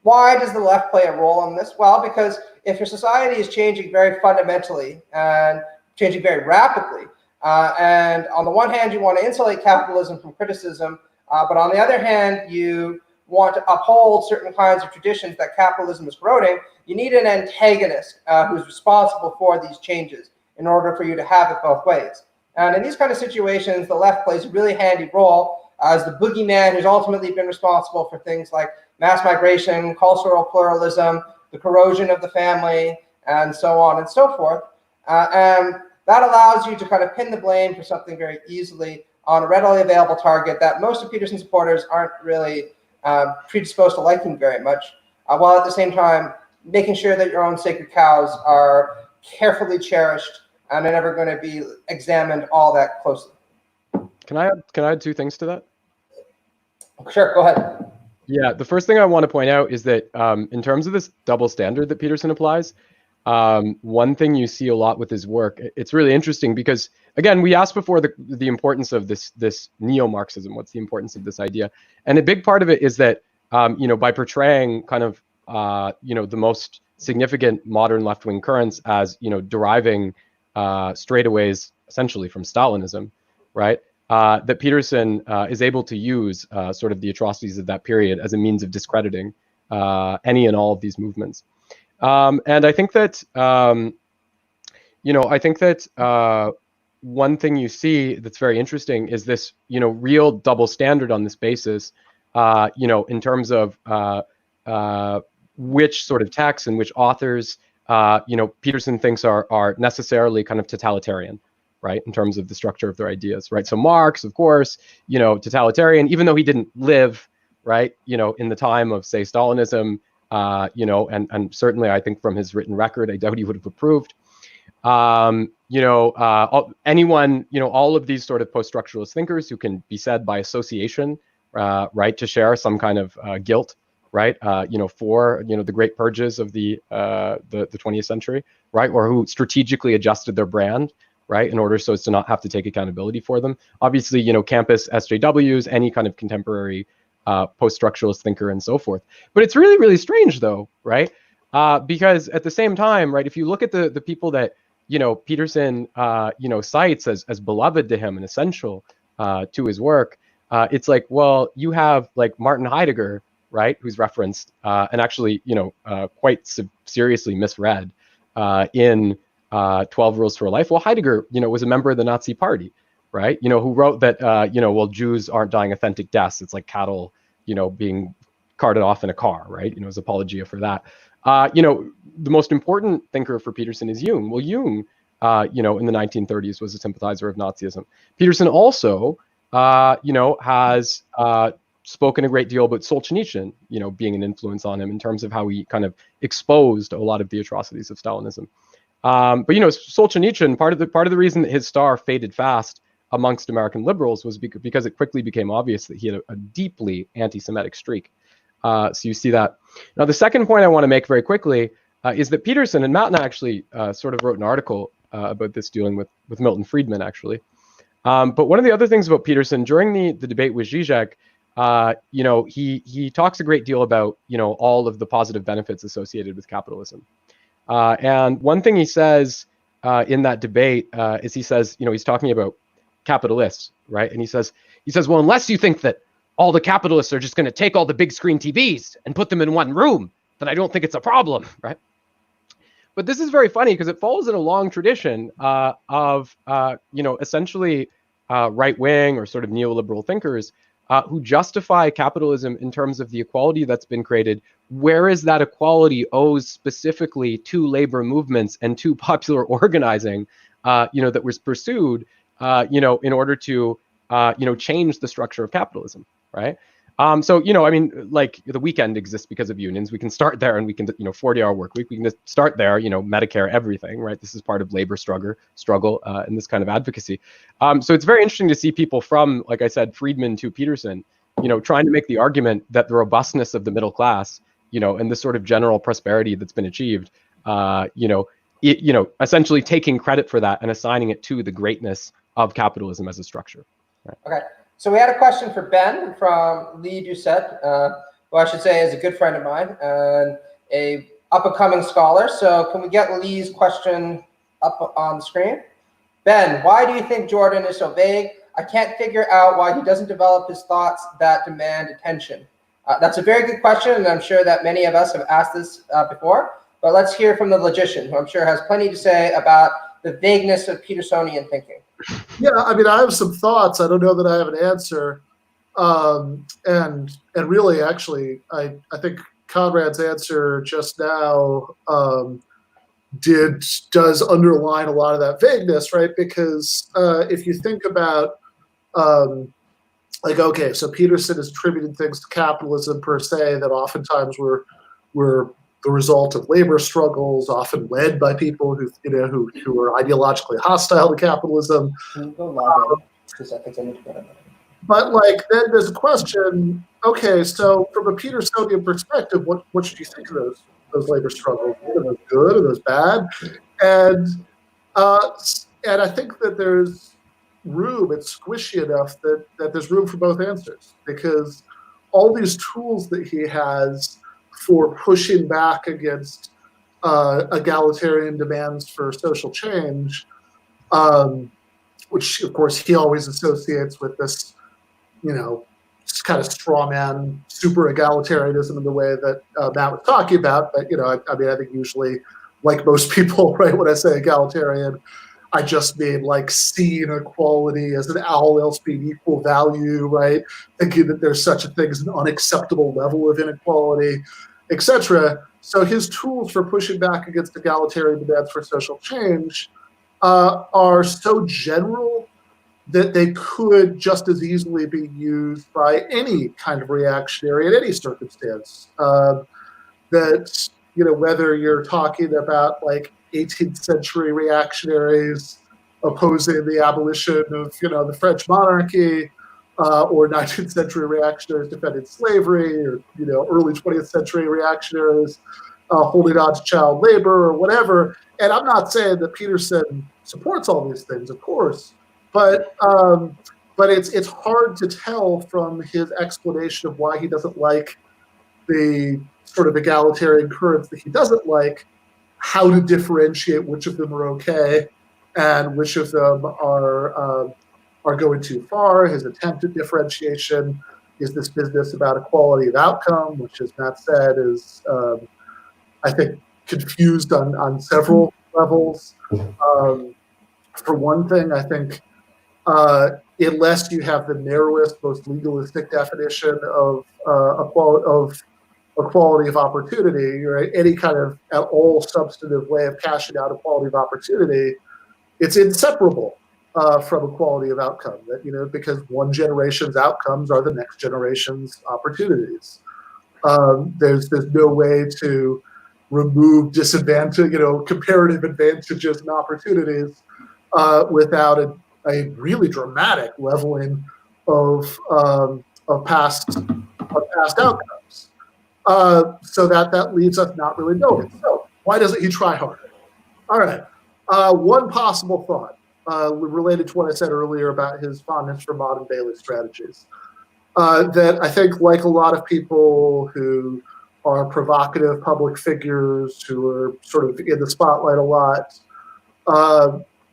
why does the left play a role in this? Well, because if your society is changing very fundamentally and changing very rapidly, and on the one hand, you want to insulate capitalism from criticism, but on the other hand, you want to uphold certain kinds of traditions that capitalism is corroding, you need an antagonist who's responsible for these changes in order for you to have it both ways. And in these kind of situations, the left plays a really handy role as the boogeyman who's ultimately been responsible for things like mass migration, cultural pluralism, the corrosion of the family, and so on and so forth. And that allows you to kind of pin the blame for something very easily on a readily available target that most of Peterson's supporters aren't really predisposed to liking very much, while at the same time making sure that your own sacred cows are carefully cherished and are never going to be examined all that closely. Can I add two things to that? Sure, go ahead. Yeah, the first thing I want to point out is that in terms of this double standard that Peterson applies, one thing you see a lot with his work, it's really interesting because, again, we asked before the importance of this neo-Marxism. What's the importance of this idea? And a big part of it is that, by portraying kind of, the most significant modern left-wing currents as, deriving straightaways essentially from Stalinism, right? That Peterson is able to use sort of the atrocities of that period as a means of discrediting any and all of these movements. And I think that, one thing you see that's very interesting is this, real double standard on this basis, in terms of which sort of texts and which authors, Peterson thinks are necessarily kind of totalitarian, right, in terms of the structure of their ideas, right? So Marx, of course, totalitarian, even though he didn't live, right, in the time of, say, Stalinism, and certainly I think from his written record, I doubt he would have approved. Anyone, all of these sort of post-structuralist thinkers who can be said by association, right, to share some kind of guilt, right, for the great purges of the 20th century, right, or who strategically adjusted their brand, right, in order so as to not have to take accountability for them. Obviously, campus SJWs, any kind of contemporary post-structuralist thinker and so forth. But it's really, really strange though, right? Because at the same time, right, if you look at the people that, Peterson, cites as beloved to him and essential to his work, it's like, well, you have like Martin Heidegger, right, who's referenced and actually, quite seriously misread in 12 Rules for Life. Well, Heidegger, was a member of the Nazi Party, right? Who wrote that, well, Jews aren't dying authentic deaths. It's like cattle, being carted off in a car, right? His apologia for that. The most important thinker for Peterson is Jung. Well, Jung, in the 1930s was a sympathizer of Nazism. Peterson also, has spoken a great deal about Solzhenitsyn, being an influence on him in terms of how he kind of exposed a lot of the atrocities of Stalinism. But Solzhenitsyn, part of the reason that his star faded fast amongst American liberals was because it quickly became obvious that he had a deeply anti-Semitic streak. So you see that. Now, the second point I want to make very quickly is that Peterson, and Matt and I actually sort of wrote an article about this, dealing with Milton Friedman, actually. But one of the other things about Peterson during the debate with Zizek, he talks a great deal about all of the positive benefits associated with capitalism. And one thing he says in that debate is he says, he's talking about capitalists, right? And he says, well, unless you think that all the capitalists are just going to take all the big screen TVs and put them in one room, then I don't think it's a problem, right? But this is very funny because it follows in a long tradition of essentially right-wing or sort of neoliberal thinkers who justify capitalism in terms of the equality that's been created, whereas that equality owes specifically to labor movements and to popular organizing, that was pursued, in order to, change the structure of capitalism, right? So, like the weekend exists because of unions. We can start there, and we can, 40-hour work week. We can just start there, Medicare, everything, right? This is part of labor struggle, and this kind of advocacy. So it's very interesting to see people from, like I said, Friedman to Peterson, trying to make the argument that the robustness of the middle class, and the sort of general prosperity that's been achieved, essentially taking credit for that and assigning it to the greatness of capitalism as a structure. Right? Okay. So we had a question for Ben from Lee Doucette, who I should say is a good friend of mine and a up-and-coming scholar. So can we get Lee's question up on the screen? Ben, why do you think Jordan is so vague? I can't figure out why he doesn't develop his thoughts that demand attention. That's a very good question, and I'm sure that many of us have asked this before. But let's hear from the logician, who I'm sure has plenty to say about the vagueness of Petersonian thinking. Yeah, I have some thoughts. I don't know that I have an answer. And really, actually, I think Conrad's answer just now does underline a lot of that vagueness, right? Because if you think about, okay, so Peterson has attributed things to capitalism per se that oftentimes were the result of labor struggles, often led by people who are ideologically hostile to capitalism. But then there's a question. Okay, so from a Petersonian perspective, what should you think of those labor struggles? Are those good? Are those bad? And I think that there's room. It's squishy enough that there's room for both answers, because all these tools that he has for pushing back against egalitarian demands for social change, which of course he always associates with this, kind of straw man super egalitarianism in the way that Matt was talking about. But I think usually, like most people, right, when I say egalitarian, I just mean like seeing equality as an all else being equal value, right? Thinking that there's such a thing as an unacceptable level of inequality, etc. So his tools for pushing back against egalitarian demands for social change are so general that they could just as easily be used by any kind of reactionary in any circumstance. That, whether you're talking about like 18th century reactionaries opposing the abolition of, the French monarchy, or 19th century reactionaries defending slavery, or, early 20th century reactionaries holding on to child labor or whatever. And I'm not saying that Peterson supports all these things, of course, but it's hard to tell from his explanation of why he doesn't like the sort of egalitarian currents that he doesn't like, how to differentiate which of them are okay and which of them are going too far. His attempt at differentiation is this business about equality of outcome, which, as Matt said, is I think confused on several levels. For one thing, I think unless you have the narrowest, most legalistic definition of equality of opportunity, right? Any kind of at all substantive way of cashing out equality of opportunity, it's inseparable from equality of outcome. That, you know, because one generation's outcomes are the next generation's opportunities. There's no way to remove disadvantage, you know, comparative advantages and opportunities without a really dramatic leveling of past outcomes. So that leaves us not really knowing. So why doesn't he try harder? All right. One possible thought related to what I said earlier about his fondness for Motte-and-Bailey strategies. That I think, like a lot of people who are provocative public figures who are sort of in the spotlight a lot,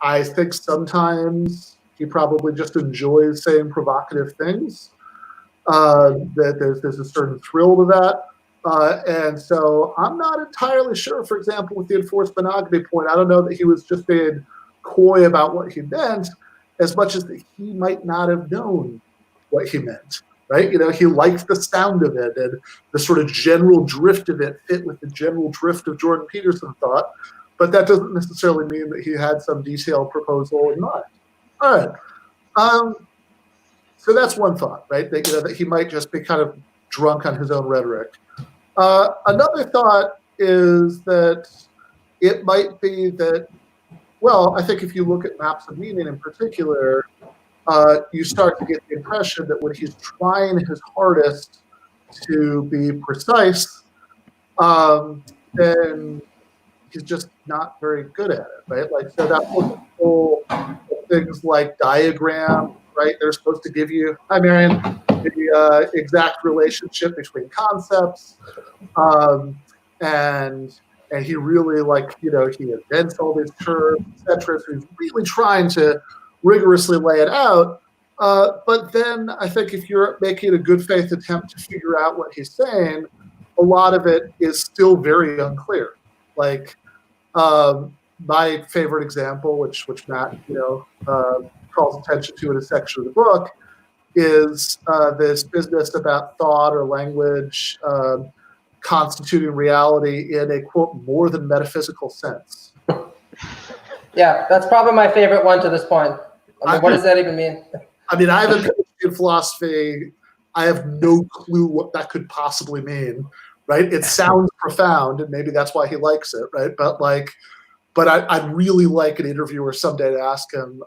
I think sometimes he probably just enjoys saying provocative things. That there's a certain thrill to that. And so I'm not entirely sure, for example, with the enforced monogamy point, I don't know that he was just being coy about what he meant as much as that he might not have known what he meant, right? You know, he liked the sound of it, and the sort of general drift of it fit with the general drift of Jordan Peterson thought, but that doesn't necessarily mean that he had some detailed proposal in mind. All right. So that's one thought, right? That, you know, that he might just be kind of drunk on his own rhetoric. Another thought is that it might be that, well, I think if you look at maps of meaning in particular, you start to get the impression that when he's trying his hardest to be precise, then he's just not very good at it, right? Like, so that whole things like diagram, right? They're supposed to give you, hi Marion, the exact relationship between concepts, and he really, like, you know, he invents all these terms, etc. So he's really trying to rigorously lay it out. But then I think if you're making a good faith attempt to figure out what he's saying, a lot of it is still very unclear. Like my favorite example, which Matt, you know, calls attention to in a section of the book, is this business about thought or language constituting reality in a, quote, more than metaphysical sense. Yeah, that's probably my favorite one to this point. I mean, what does that even mean? I mean, I have a PhD in philosophy. I have no clue what that could possibly mean, right? It sounds profound, and maybe that's why he likes it, right? But I'd really like an interviewer someday to ask him,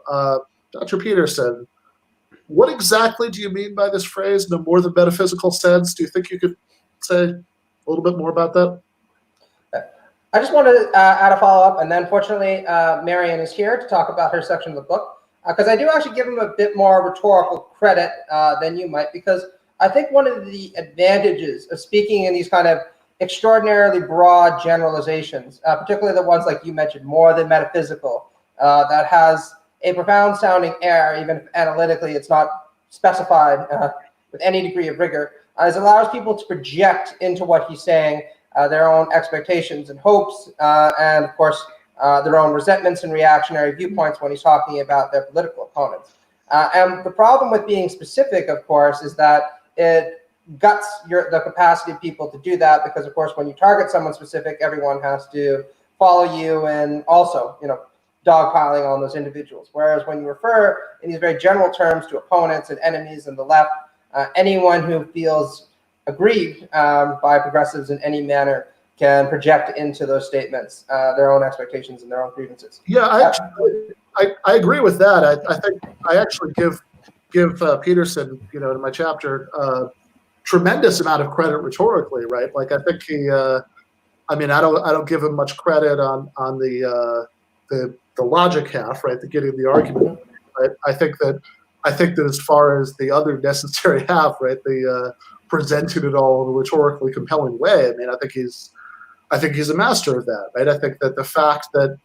Dr. Peterson, what exactly do you mean by this phrase in a more than metaphysical sense? Do you think you could say a little bit more about that? I just want to add a follow-up, and then fortunately, Marion is here to talk about her section of the book, because I do actually give him a bit more rhetorical credit than you might, because I think one of the advantages of speaking in these kind of extraordinarily broad generalizations, particularly the ones like you mentioned, more than metaphysical, that has a profound sounding air, even if analytically it's not specified with any degree of rigor, is allows people to project into what he's saying their own expectations and hopes, and of course, their own resentments and reactionary viewpoints when he's talking about their political opponents. And the problem with being specific, of course, is that it guts the capacity of people to do that, because, of course, when you target someone specific, everyone has to follow you and also, you know, dogpiling on those individuals. Whereas when you refer in these very general terms to opponents and enemies and the left, anyone who feels aggrieved by progressives in any manner can project into those statements their own expectations and their own grievances. Yeah, I agree with that. I think I actually give Peterson, you know, in my chapter, tremendous amount of credit rhetorically, right? Like, I think he, I mean, I don't give him much credit on the logic half, right? The getting the argument. Right? I think that as far as the other necessary half, right, the presented it all in a rhetorically compelling way. I mean, I think he's a master of that, right? I think that the fact that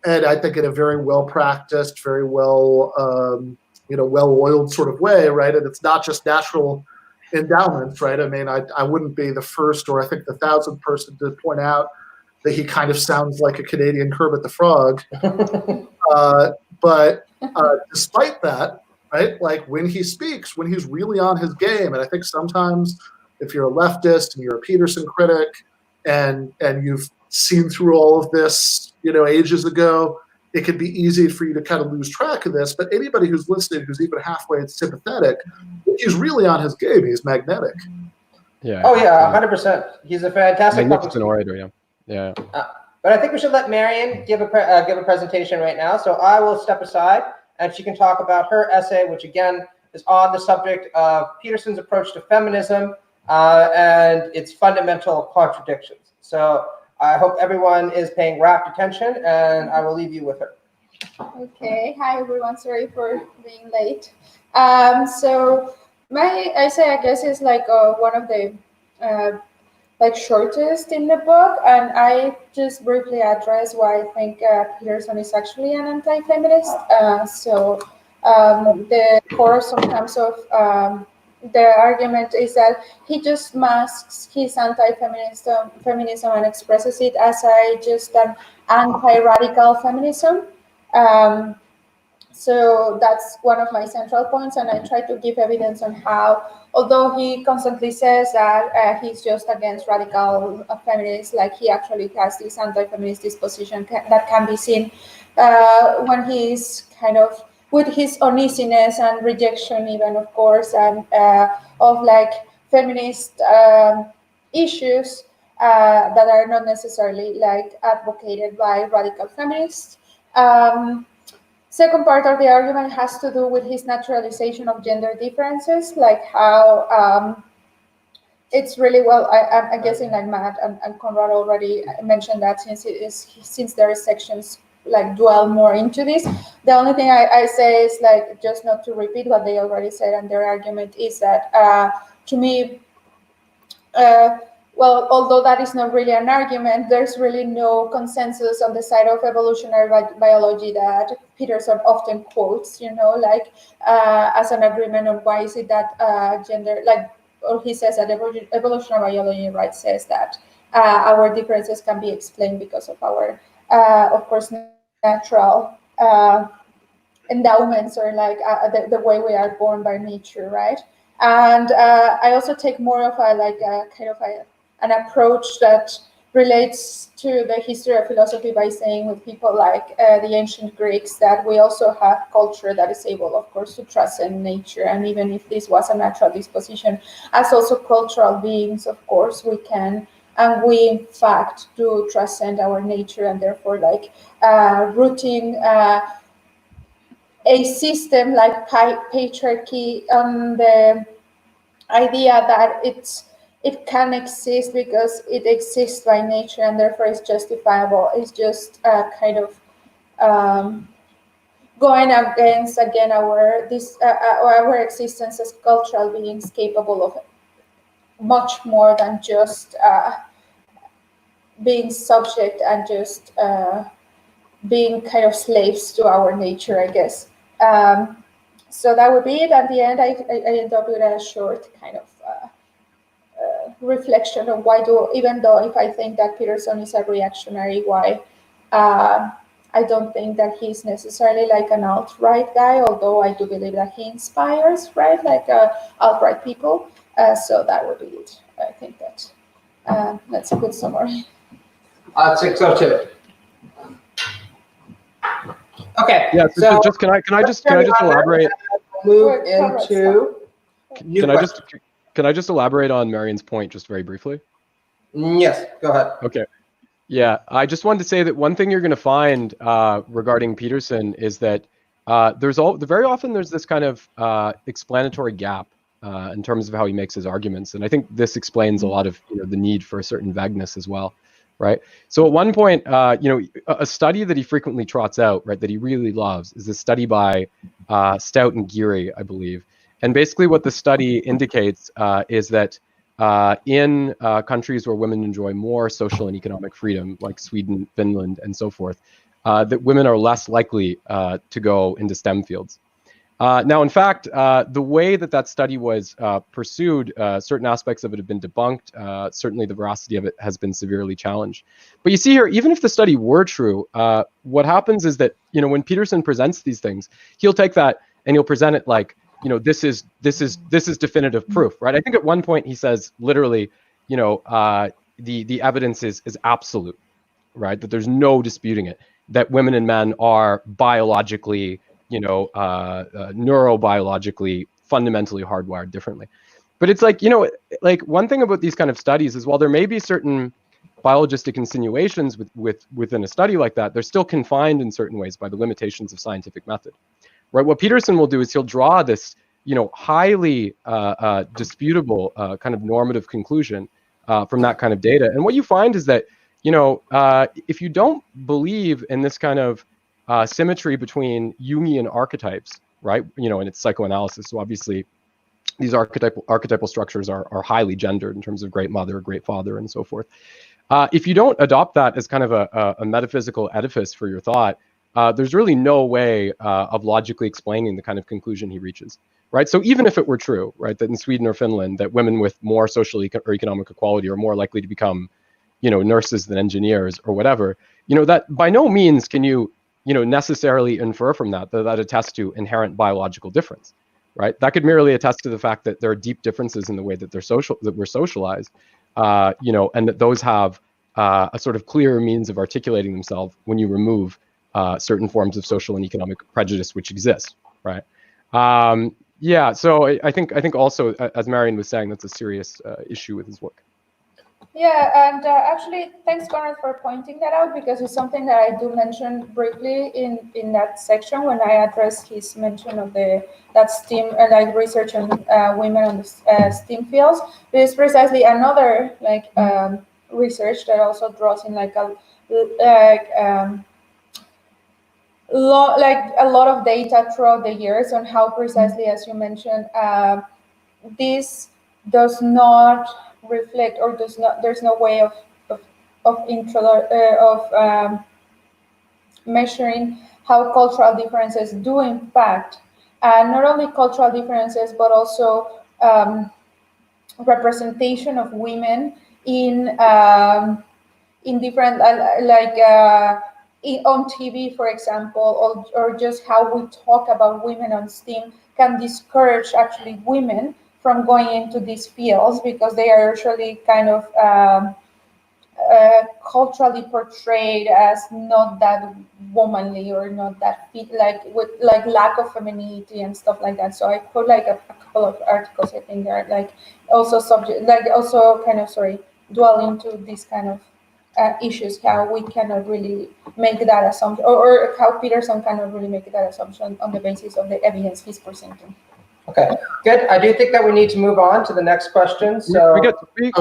and I think in a very well practiced, very well well-oiled sort of way, right? And it's not just natural endowments, right? I mean, I wouldn't be the first or I think the 1,000th person to point out that he kind of sounds like a Canadian Kermit the Frog. But despite that, right, like when he speaks, when he's really on his game, and I think sometimes if you're a leftist and you're a Peterson critic and you've seen through all of this, ages ago, it can be easy for you to kind of lose track of this. But anybody who's listening, who's even halfway sympathetic, he's really on his game. He's magnetic. Yeah. Oh yeah, 100%. He's a fantastic magnificent orator. Yeah. But I think we should let Marion give a presentation right now. So I will step aside, and she can talk about her essay, which again is on the subject of Peterson's approach to feminism and its fundamental contradictions. So I hope everyone is paying rapt attention, and I will leave you with her. Okay. Hi, everyone. Sorry for being late. So my essay, I guess, is like one of the shortest in the book, and I just briefly address why I think Peterson is actually an anti-feminist. The core sometimes of the argument is that he just masks his anti-feminism and expresses it as just an anti-radical feminism. So that's one of my central points, and I try to give evidence on how, although he constantly says that he's just against radical feminists, like he actually has this anti-feminist disposition that can be seen when he's kind of with his uneasiness and rejection, even, of course, and of like feminist issues that are not necessarily like advocated by radical feminists. Second part of the argument has to do with his naturalization of gender differences, like how it's really, well, I'm guessing like Matt and Conrad already mentioned that since there are sections like dwell more into this. The only thing I say is like just not to repeat what they already said, and their argument is that to me, well, although that is not really an argument, there's really no consensus on the side of evolutionary biology that Peterson often quotes, as an agreement on why is it that gender, or he says that evolutionary biology, right, says that our differences can be explained because of our, of course, natural endowments, or like the way we are born by nature, right? And I also take more of an approach that relates to the history of philosophy by saying with people like the ancient Greeks that we also have culture that is able, of course, to transcend nature. And even if this was a natural disposition, as also cultural beings, of course, we can, and we in fact do transcend our nature, and therefore rooting a system like patriarchy on the idea that it can exist because it exists by nature and therefore is justifiable. It's just kind of going against again our existence as cultural beings capable of much more than just being subject and just being kind of slaves to our nature, I guess. So that would be it. At the end, I end up with a short kind of reflection of why even though if I think that Peterson is a reactionary, why I don't think that he's necessarily like an alt-right guy, although I do believe that he inspires, right, like alt-right people. So that would be it. I think that that's a good summary. I think so too. Okay. Yeah. So just can I just elaborate? Move into. Can I just elaborate on Marion's point just very briefly? Yes. Go ahead. Okay. Yeah, I just wanted to say that one thing you're going to find regarding Peterson is that very often there's this kind of explanatory gap in terms of how he makes his arguments, and I think this explains a lot of the need for a certain vagueness as well, right? So at one point, a study that he frequently trots out, right, that he really loves, is this study by Stout and Geary, I believe, and basically what the study indicates is that in countries where women enjoy more social and economic freedom, like Sweden, Finland, and so forth, that women are less likely to go into STEM fields. Now, in fact, the way that study was pursued, certain aspects of it have been debunked. Certainly the veracity of it has been severely challenged. But you see here, even if the study were true, what happens is that, when Peterson presents these things, he'll take that and he'll present it like, this is definitive proof, right? I think at one point he says literally, the evidence is absolute, right? That there's no disputing it, that women and men are biologically, neurobiologically, fundamentally hardwired differently. But it's like, like one thing about these kind of studies is, while there may be certain biologistic insinuations within a study like that, they're still confined in certain ways by the limitations of scientific method, right? What Peterson will do is he'll draw this, highly disputable kind of normative conclusion from that kind of data. And what you find is that, if you don't believe in this kind of symmetry between Jungian archetypes, right? And it's psychoanalysis. So obviously, these archetypal structures are highly gendered in terms of great mother, great father, and so forth. If you don't adopt that as kind of a metaphysical edifice for your thought, there's really no way of logically explaining the kind of conclusion he reaches, right? So even if it were true, right, that in Sweden or Finland, that women with more social or economic equality are more likely to become, nurses than engineers or whatever, that by no means can you necessarily infer from that attests to inherent biological difference, right? That could merely attest to the fact that there are deep differences in the way that we're socialized, and that those have a sort of clear means of articulating themselves when you remove certain forms of social and economic prejudice which exist, right? Yeah. So I think also, as Marion was saying, that's a serious issue with his work. Yeah, and actually, thanks, Conrad, for pointing that out, because it's something that I do mention briefly in that section when I address his mention of that STEAM, like research on women on the STEAM fields. There's precisely another research that also draws in a lot of data throughout the years on how precisely, as you mentioned, this does not reflect, or there's no way of measuring how cultural differences do impact not only cultural differences but also representation of women in different on TV, for example, or just how we talk about women on STEAM can discourage actually women from going into these fields, because they are usually kind of culturally portrayed as not that womanly, or not that with lack of femininity and stuff like that. So I put a couple of articles, I think, that are also dwell into these kind of issues, how we cannot really make that assumption, or how Peterson cannot really make that assumption on the basis of the evidence he's presenting. Okay, good. I do think that we need to move on to the next question. So can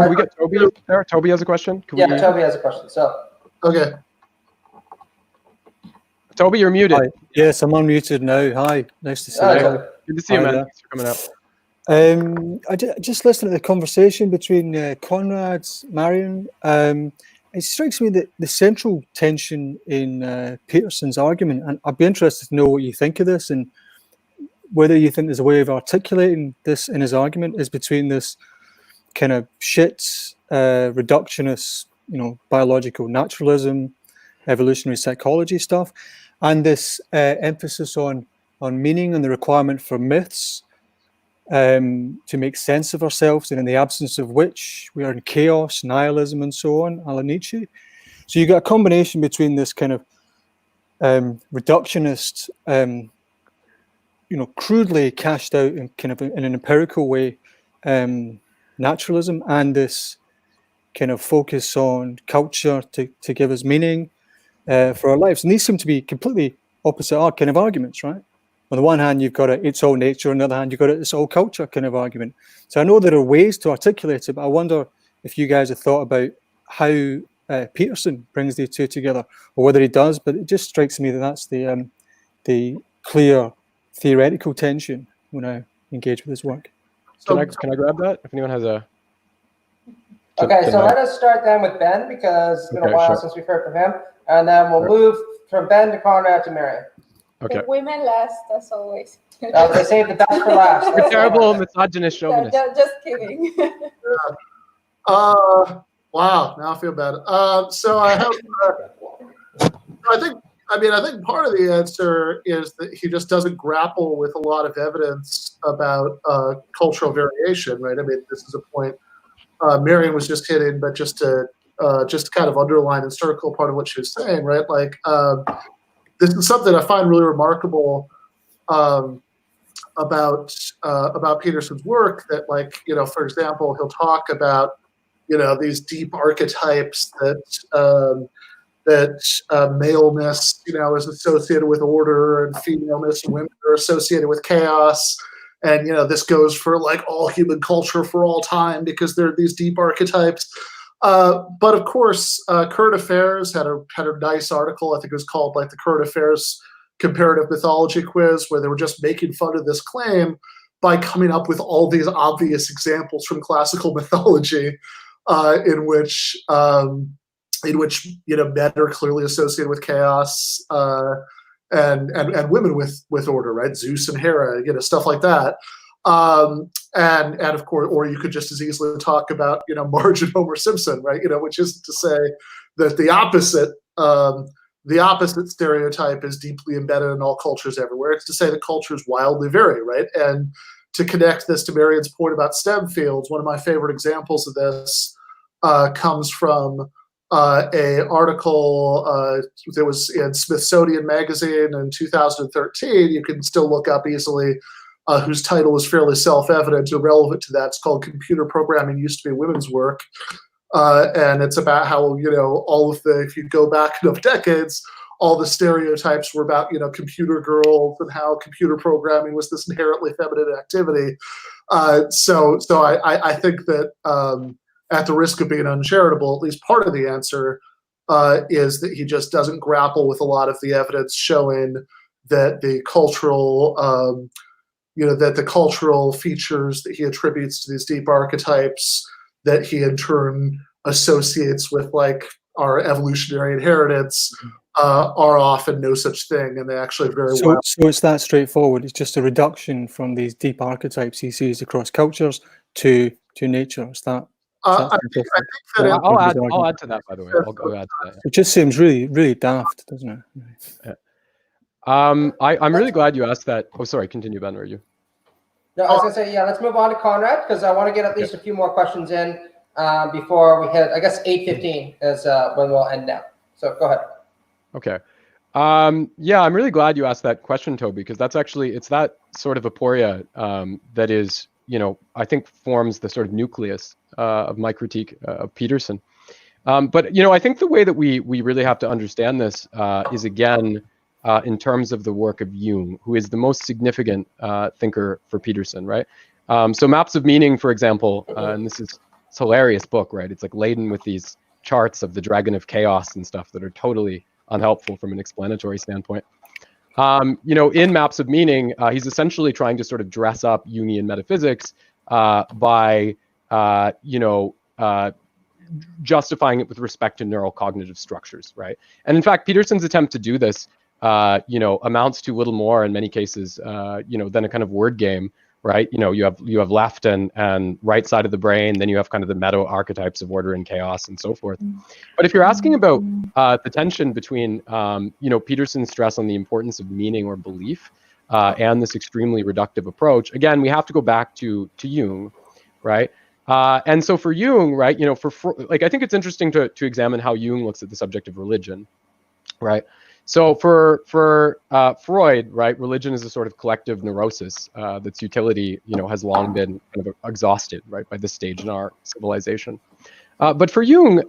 we get Toby there? Toby has a question. Toby has a question. So Okay. Toby, you're muted. Hi. Yes, I'm unmuted now. Hi, nice to see you. Good to see you, man. Thanks for coming out. I just listened to the conversation between Conrad, Marion. It strikes me that the central tension in Peterson's argument, and I'd be interested to know what you think of this, and whether you think there's a way of articulating this in his argument, is between this kind of reductionist, biological naturalism, evolutionary psychology stuff, and this emphasis on meaning and the requirement for myths to make sense of ourselves, and in the absence of which we are in chaos, nihilism, and so on, a la Nietzsche. So you got a combination between this kind of reductionist, crudely cashed out in kind of in an empirical way, naturalism, and this kind of focus on culture to give us meaning for our lives. And these seem to be completely opposite kind of arguments, right? On the one hand, you've got it's all nature. On the other hand, you've got it's all culture kind of argument. So I know there are ways to articulate it, but I wonder if you guys have thought about how Peterson brings the two together, or whether he does. But it just strikes me that that's the clear theoretical tension when I engage with his work. Can I grab that? If anyone has a... Okay, so let us start then with Ben, because it's been a while since we've heard from him. And then we'll move from Ben to Conrad to Marion. Okay. The women last, as always. They saved the best for last. You're terrible, misogynist, chauvinist. Just kidding. Wow, now I feel bad. So I have. I think part of the answer is that he just doesn't grapple with a lot of evidence about cultural variation, right? I mean, this is a point Marion was just hitting, but just to kind of underline and circle part of what she was saying, right? Like, this is something I find really remarkable about Peterson's work. That, like, for example, he'll talk about these deep archetypes that maleness, is associated with order, and femaleness and women are associated with chaos. And, this goes for like all human culture for all time because there are these deep archetypes. But of course, Current Affairs had a nice article. I think it was called like the Current Affairs Comparative Mythology Quiz, where they were just making fun of this claim by coming up with all these obvious examples from classical mythology in which men are clearly associated with chaos, and women with order, right? Zeus and Hera, stuff like that. And of course, or you could just as easily talk about Marge and Homer Simpson, right? Which isn't to say that the opposite stereotype is deeply embedded in all cultures everywhere. It's to say that cultures wildly vary, right? And to connect this to Marion's point about STEM fields, one of my favorite examples of this comes from a article that was in Smithsonian Magazine in 2013. You can still look up easily, whose title is fairly self-evident and relevant to that. It's called "Computer Programming Used to Be Women's Work," and it's about how all of if you go back enough decades, all the stereotypes were about computer girls and how computer programming was this inherently feminine activity. So I think that. At the risk of being uncharitable, at least part of the answer is that he just doesn't grapple with a lot of the evidence showing that the cultural, features that he attributes to these deep archetypes that he in turn associates with like our evolutionary inheritance are often no such thing, and they actually very well. So it's that straightforward. It's just a reduction from these deep archetypes he sees across cultures to nature. Is that? I think that I'll add to that, by the way. I'll go add to that. It just seems really, really daft, doesn't it? Yeah. I'm really glad you asked that. Oh, sorry. Continue, Ben. Are you? No, I was going to say, let's move on to Conrad, because I want to get at least a few more questions in before we hit, I guess, 8:15 is when we'll end now. So go ahead. Okay. I'm really glad you asked that question, Toby, because it's that sort of aporia that is, I think forms the sort of nucleus of my critique of Peterson. But I think the way that we really have to understand this is, again, in terms of the work of Jung, who is the most significant thinker for Peterson, right? So Maps of Meaning, for example, and this is a hilarious book, right? It's like laden with these charts of the Dragon of Chaos and stuff that are totally unhelpful from an explanatory standpoint. In Maps of Meaning, he's essentially trying to sort of dress up Jungian metaphysics by justifying it with respect to neural cognitive structures, right? And in fact, Peterson's attempt to do this, amounts to little more in many cases, than a kind of word game, right? You have left and right side of the brain, then you have kind of the meta archetypes of order and chaos and so forth. But if you're asking about the tension between, Peterson's stress on the importance of meaning or belief and this extremely reductive approach, again, we have to go back to Jung, right? And so for Jung, right, I think it's interesting to examine how Jung looks at the subject of religion, right? So for Freud, right, religion is a sort of collective neurosis that's utility, has long been kind of exhausted, right, by this stage in our civilization. But for Jung,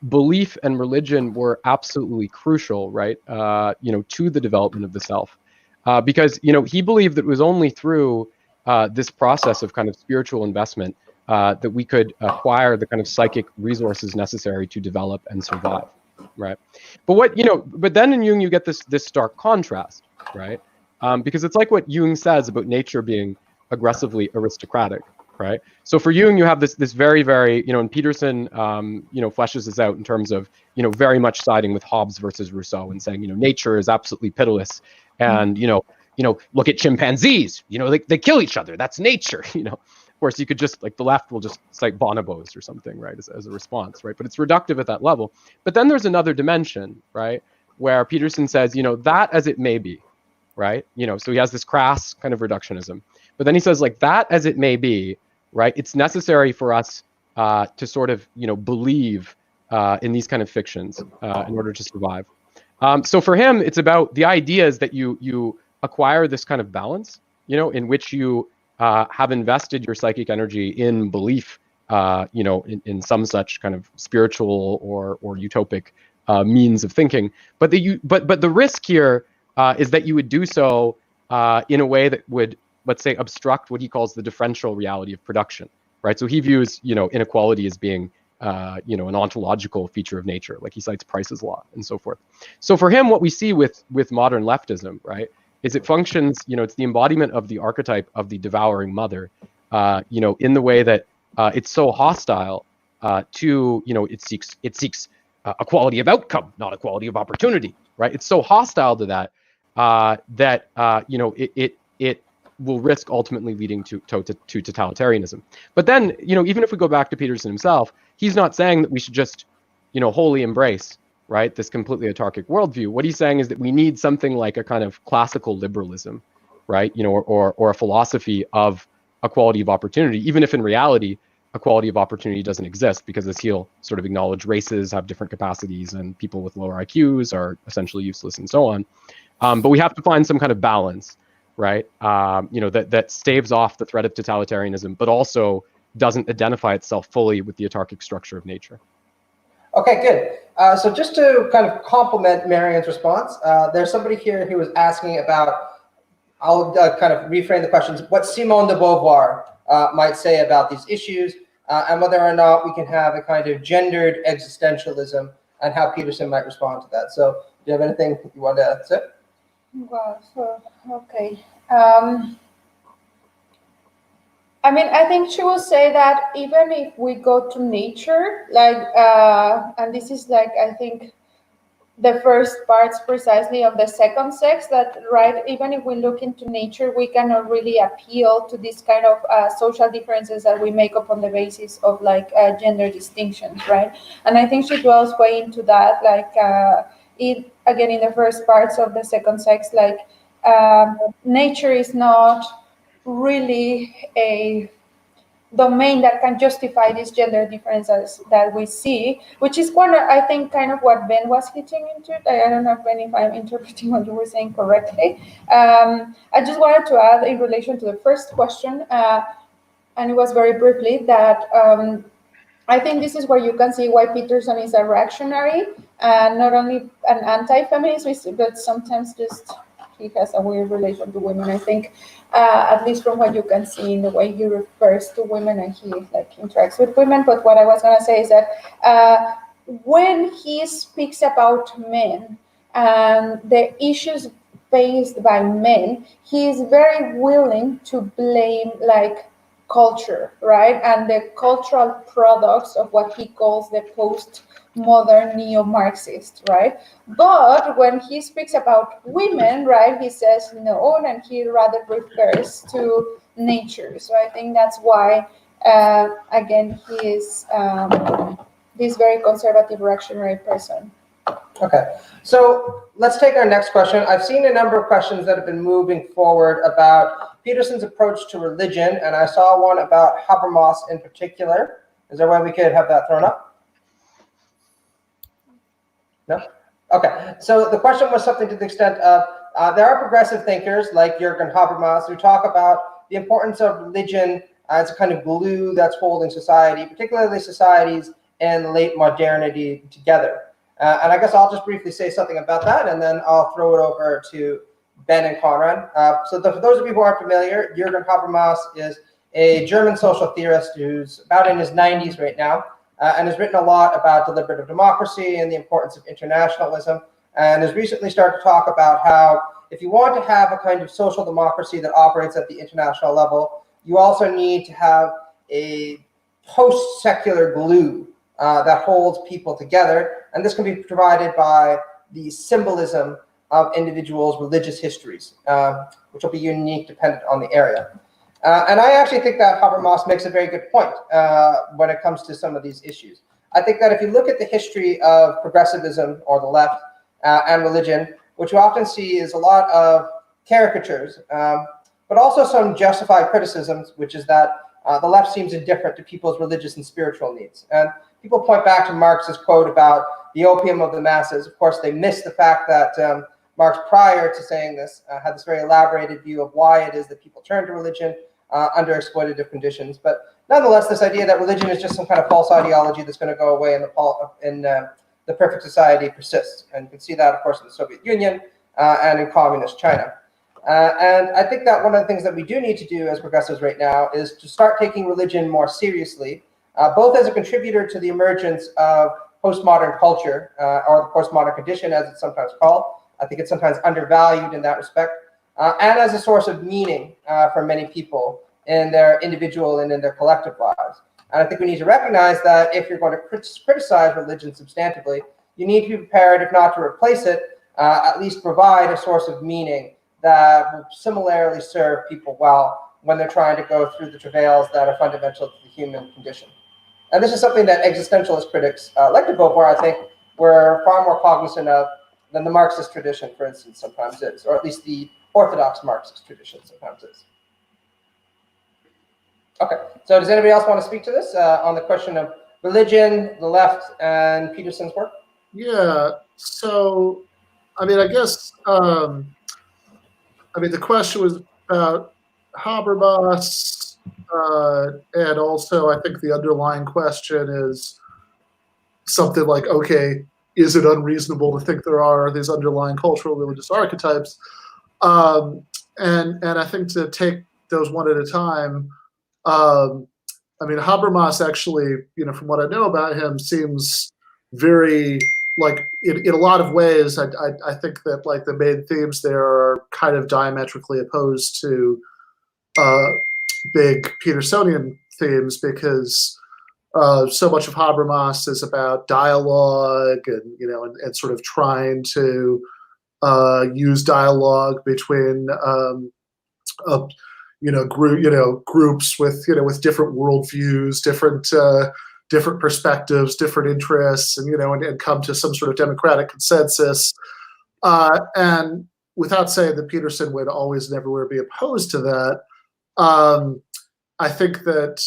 belief and religion were absolutely crucial, right, to the development of the self, because he believed that it was only through this process of kind of spiritual investment that we could acquire the kind of psychic resources necessary to develop and survive. Right, but then in Jung you get this stark contrast, right? Because it's like what Jung says about nature being aggressively aristocratic, right? So for Jung you have this very, very, and Peterson, fleshes this out in terms of, very much siding with Hobbes versus Rousseau and saying, nature is absolutely pitiless And look at chimpanzees. They kill each other. That's nature. Of course, you could just the left will just cite bonobos or something, right, as a response, right? But it's reductive at that level. But then there's another dimension, right, where Peterson says, that as it may be, right? So he has this crass kind of reductionism. But then he says, that as it may be, right, it's necessary for us to sort of, believe in these kind of fictions in order to survive. So for him, it's about the idea is that you acquire this kind of balance, in which you have invested your psychic energy in belief, in some such kind of spiritual or utopic means of thinking. But the risk here is that you would do so in a way that would, let's say, obstruct what he calls the differential reality of production, right? So he views, inequality as being, an ontological feature of nature, like he cites Price's law and so forth. So for him, what we see with modern leftism, right, is it functions, it's the embodiment of the archetype of the devouring mother, in the way that it's so hostile to, it seeks equality of outcome, not equality of opportunity, right? It's so hostile to that that it will risk ultimately leading to totalitarianism. But then, even if we go back to Peterson himself, he's not saying that we should just, wholly embrace, right, this completely autarkic worldview. What he's saying is that we need something like a kind of classical liberalism, right, or a philosophy of equality of opportunity, even if in reality equality of opportunity doesn't exist, because as he'll sort of acknowledge, races have different capacities and people with lower IQs are essentially useless and so on. But we have to find some kind of balance, right, that staves off the threat of totalitarianism, but also doesn't identify itself fully with the autarkic structure of nature. Okay, good. So just to kind of complement Marianne's response, there's somebody here who was asking about, I'll kind of reframe the questions, what Simone de Beauvoir might say about these issues, and whether or not we can have a kind of gendered existentialism and how Peterson might respond to that. So do you have anything you want to say? Well, so, okay. I think she will say that even if we go to nature, and this is I think the first parts precisely of the second sex, that, right, even if we look into nature, we cannot really appeal to this kind of social differences that we make up on the basis of gender distinctions, right? And I think she dwells way into that, in the first parts of the second sex, nature is not really a domain that can justify these gender differences that we see, which is I think kind of what Ben was hitting into. I don't know, Ben, if I'm interpreting what you were saying correctly. I just wanted to add in relation to the first question, and it was very briefly, that I think this is where you can see why Peterson is a reactionary, not only an anti-feminist, but sometimes just he has a weird relation to women, I think, at least from what you can see in the way he refers to women and he interacts with women. But what I was going to say is that when he speaks about men and the issues faced by men, he is very willing to blame culture, right, and the cultural products of what he calls the postmodern neo-Marxist, right? But when he speaks about women, right, he says no, and he rather refers to nature. So I think that's why, again, he is this very conservative reactionary person. Okay, so let's take our next question. I've seen a number of questions that have been moving forward about Peterson's approach to religion, and I saw one about Habermas in particular. Is there a way we could have that thrown up? No? Okay, so the question was something to the extent of, there are progressive thinkers like Jürgen Habermas who talk about the importance of religion as a kind of glue that's holding society, particularly societies in late modernity, together. And I guess I'll just briefly say something about that, and then I'll throw it over to Ben and Conrad. For those of you who aren't familiar, Jürgen Habermas is a German social theorist who's about in his 90s right now, and has written a lot about deliberative democracy and the importance of internationalism, and has recently started to talk about how if you want to have a kind of social democracy that operates at the international level, you also need to have a post-secular glue that holds people together. And this can be provided by the symbolism of individuals' religious histories, which will be unique dependent on the area. And I actually think that Habermas makes a very good point when it comes to some of these issues. I think that if you look at the history of progressivism or the left and religion, what you often see is a lot of caricatures, but also some justified criticisms, which is that the left seems indifferent to people's religious and spiritual needs. And people point back to Marx's quote about the opium of the masses. Of course, they miss the fact that Marx, prior to saying this, had this very elaborated view of why it is that people turn to religion under exploitative conditions. But nonetheless, this idea that religion is just some kind of false ideology that's going to go away in the perfect society persists. And you can see that, of course, in the Soviet Union and in communist China. And I think that one of the things that we do need to do as progressives right now is to start taking religion more seriously, both as a contributor to the emergence of postmodern culture, or the postmodern condition, as it's sometimes called. I think it's sometimes undervalued in that respect, and as a source of meaning for many people in their individual and in their collective lives. And I think we need to recognize that if you're going to criticize religion substantively, you need to be prepared, if not to replace it, at least provide a source of meaning that will similarly serve people well when they're trying to go through the travails that are fundamental to the human condition. And this is something that existentialist critics like de Beauvoir, I think, were far more cognizant of than the Marxist tradition, for instance, sometimes is, or at least the orthodox Marxist tradition sometimes is. Okay, so does anybody else want to speak to this on the question of religion, the left, and Peterson's work? Yeah, so, I mean, I guess, the question was about Habermas, and also I think the underlying question is something like, okay, is it unreasonable to think there are these underlying cultural religious archetypes? And I think to take those one at a time, Habermas actually, from what I know about him, seems very, like, in a lot of ways, I think that, like, the main themes there are kind of diametrically opposed to big Petersonian themes, because so much of Habermas is about dialogue and sort of trying to use dialogue between groups with different worldviews, different perspectives, different interests, and come to some sort of democratic consensus. And without saying that Peterson would always and everywhere be opposed to that, I think that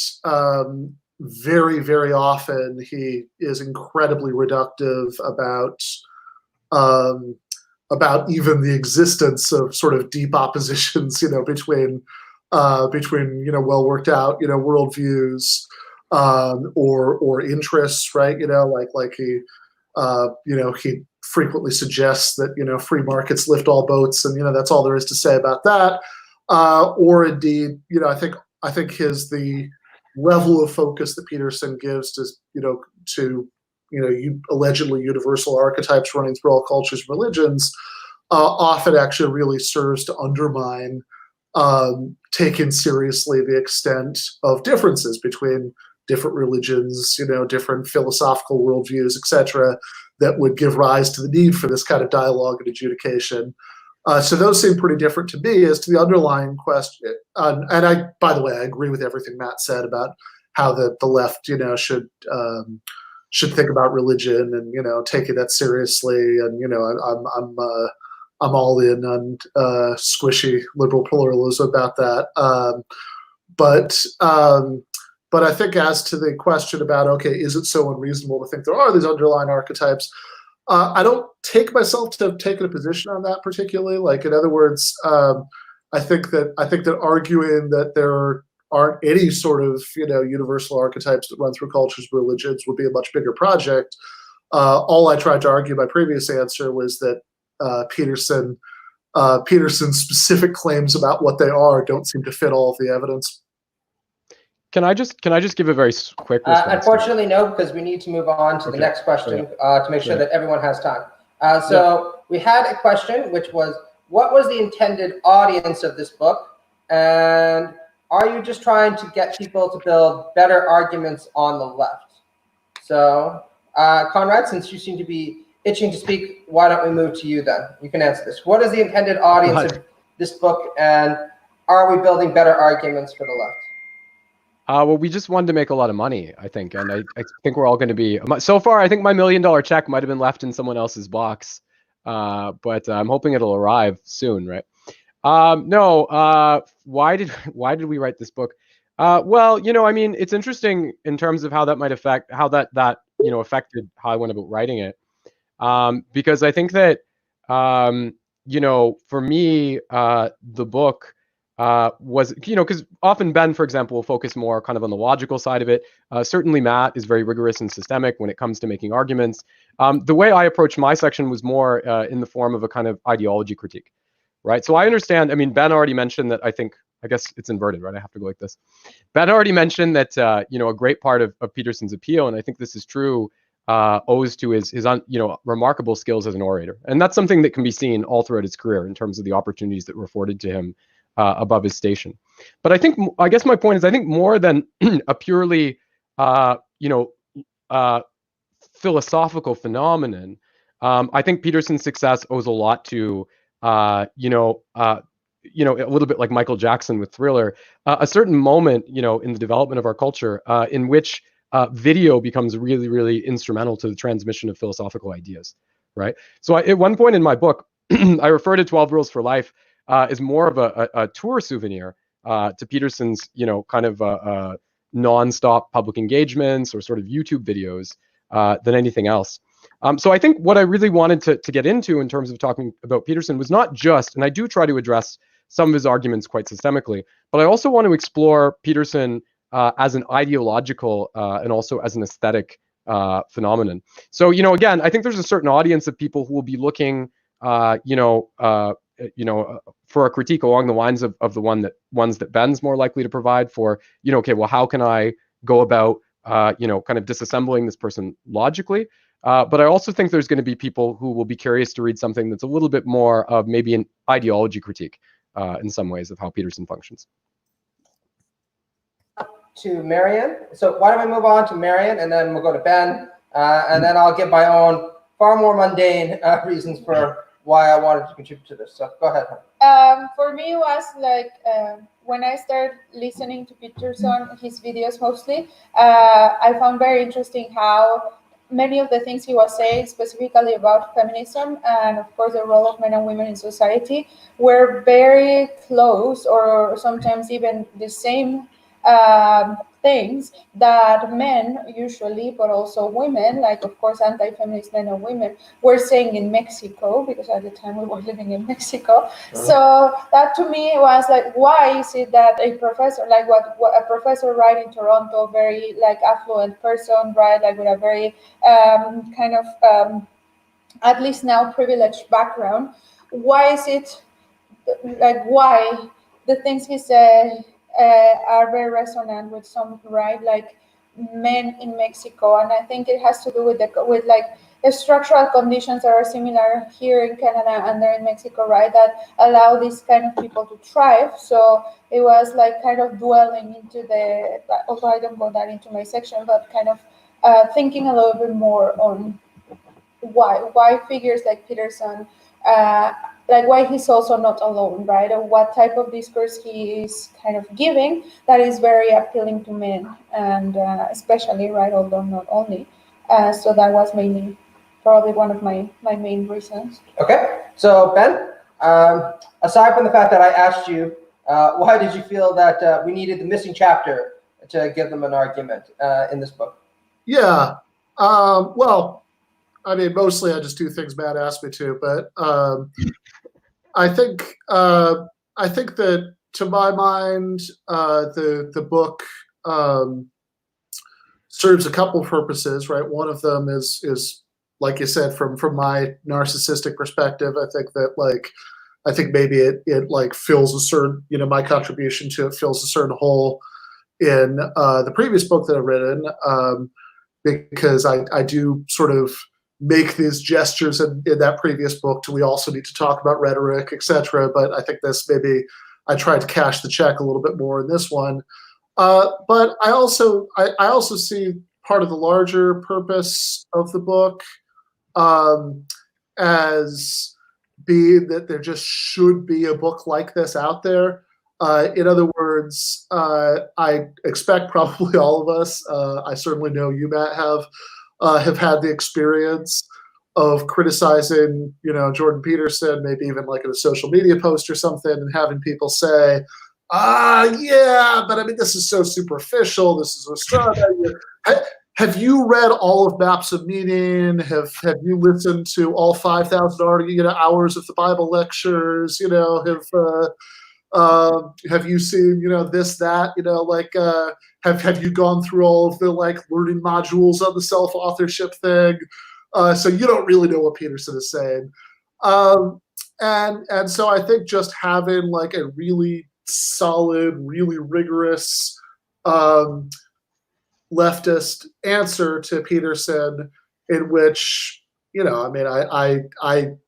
very, very often he is incredibly reductive about even the existence of sort of deep oppositions, between well worked out, worldviews or interests, right? Like he he frequently suggests that free markets lift all boats, and that's all there is to say about that. Or indeed, I think the level of focus that Peterson gives to allegedly universal archetypes running through all cultures and religions often actually really serves to undermine taking seriously the extent of differences between different religions, different philosophical worldviews, etc., that would give rise to the need for this kind of dialogue and adjudication. So those seem pretty different to me. As to the underlying question, and I, by the way, I agree with everything Matt said about how the left, should think about religion and taking that seriously. And I'm all in on squishy liberal pluralism about that. But I think as to the question about, okay, is it so unreasonable to think there are these underlying archetypes? I don't take myself to have taken a position on that particularly. Like, in other words, I think that arguing that there aren't any sort of universal archetypes that run through cultures and religions would be a much bigger project. All I tried to argue in my previous answer was that Peterson's specific claims about what they are don't seem to fit all of the evidence. Can I just give a very quick response? Unfortunately, no, because we need to move on to the next question to make sure that everyone has time. So we had a question, which was, what was the intended audience of this book? And are you just trying to get people to build better arguments on the left? So, Conrad, since you seem to be itching to speak. Why don't we move to you then? You can answer this. What is the intended audience of this book, and are we building better arguments for the left? Well, we just wanted to make a lot of money, I think, and I think we're all going to be. So far, I think my $1 million check might have been left in someone else's box, but I'm hoping it'll arrive soon, right? No. Why did we write this book? Well, I mean, it's interesting in terms of how that might affect how that affected how I went about writing it, because I think that for me, the book. Was, because often Ben, for example, will focus more kind of on the logical side of it. Certainly Matt is very rigorous and systemic when it comes to making arguments. The way I approached my section was more in the form of a kind of ideology critique, right? So I understand, I mean, Ben already mentioned that I guess it's inverted, right? I have to go like this. Ben already mentioned that, a great part of Peterson's appeal, and I think this is true, owes to his remarkable skills as an orator. And that's something that can be seen all throughout his career in terms of the opportunities that were afforded to him above his station. But I guess my point is, I think more than a purely, philosophical phenomenon, I think Peterson's success owes a lot to, a little bit like Michael Jackson with Thriller, a certain moment, in the development of our culture, in which video becomes really, really instrumental to the transmission of philosophical ideas, right? So at one point in my book, I refer to 12 Rules for Life is more of a tour souvenir to Peterson's, kind of non-stop public engagements or sort of YouTube videos than anything else. So I think what I really wanted to get into in terms of talking about Peterson was not just, and I do try to address some of his arguments quite systemically, but I also want to explore Peterson as an ideological and also as an aesthetic phenomenon. So, again, I think there's a certain audience of people who will be looking, for a critique along the lines of the ones that Ben's more likely to provide for, okay, well, how can I go about, kind of disassembling this person logically? But I also think there's going to be people who will be curious to read something that's a little bit more of maybe an ideology critique in some ways of how Peterson functions. To Marian. So why don't we move on to Marian, and then we'll go to Ben, and then I'll give my own far more mundane reasons for why I wanted to contribute to this. So go ahead. For me, it was like when I started listening to Peterson, his videos mostly, I found very interesting how many of the things he was saying, specifically about feminism and, of course, the role of men and women in society, were very close, or sometimes even the same things that men usually, but also women, like, of course, anti-feminist men and women, were saying in Mexico, because at the time we were living in Mexico. So that to me was like, why is it that a professor, like what a professor, right, in Toronto, very like affluent person, right, like with a very kind of at least now privileged background, why is it like, why the things he said are very resonant with some, right, like men in Mexico? And I think it has to do with like the structural conditions that are similar here in Canada and there in Mexico, right, that allow these kind of people to thrive. So it was like kind of dwelling into the, although I don't go that into my section, but kind of thinking a little bit more on why figures like Peterson, like why he's also not alone, right? Or what type of discourse he is kind of giving that is very appealing to men, and especially, right, although not only. So that was mainly probably one of my main reasons. Okay, so Ben, aside from the fact that I asked you, why did you feel that we needed the missing chapter to give them an argument in this book? Yeah, well, I mean, mostly I just do things Matt asked me to, but I think that, to my mind, the book serves a couple of purposes, right? One of them is like you said, from my narcissistic perspective, I think maybe it like fills a certain, my contribution to it fills a certain hole in the previous book that I've written, because I do sort of make these gestures in that previous book we also need to talk about rhetoric, etc. But I think this, maybe I tried to cash the check a little bit more in this one. But I also see part of the larger purpose of the book as being that there just should be a book like this out there. In other words, I expect probably all of us, I certainly know you, Matt, have had the experience of criticizing, Jordan Peterson, maybe even like in a social media post or something, and having people say, yeah, but I mean, this is so superficial. This is a straw. Have you read all of Maps of Meaning? Have you listened to all 5,000 hours of the Bible lectures? Have you seen, this, that, have you gone through all of the learning modules on the self-authorship thing? So you don't really know what Peterson is saying. And so I think just having a really solid, really rigorous leftist answer to Peterson, in which, I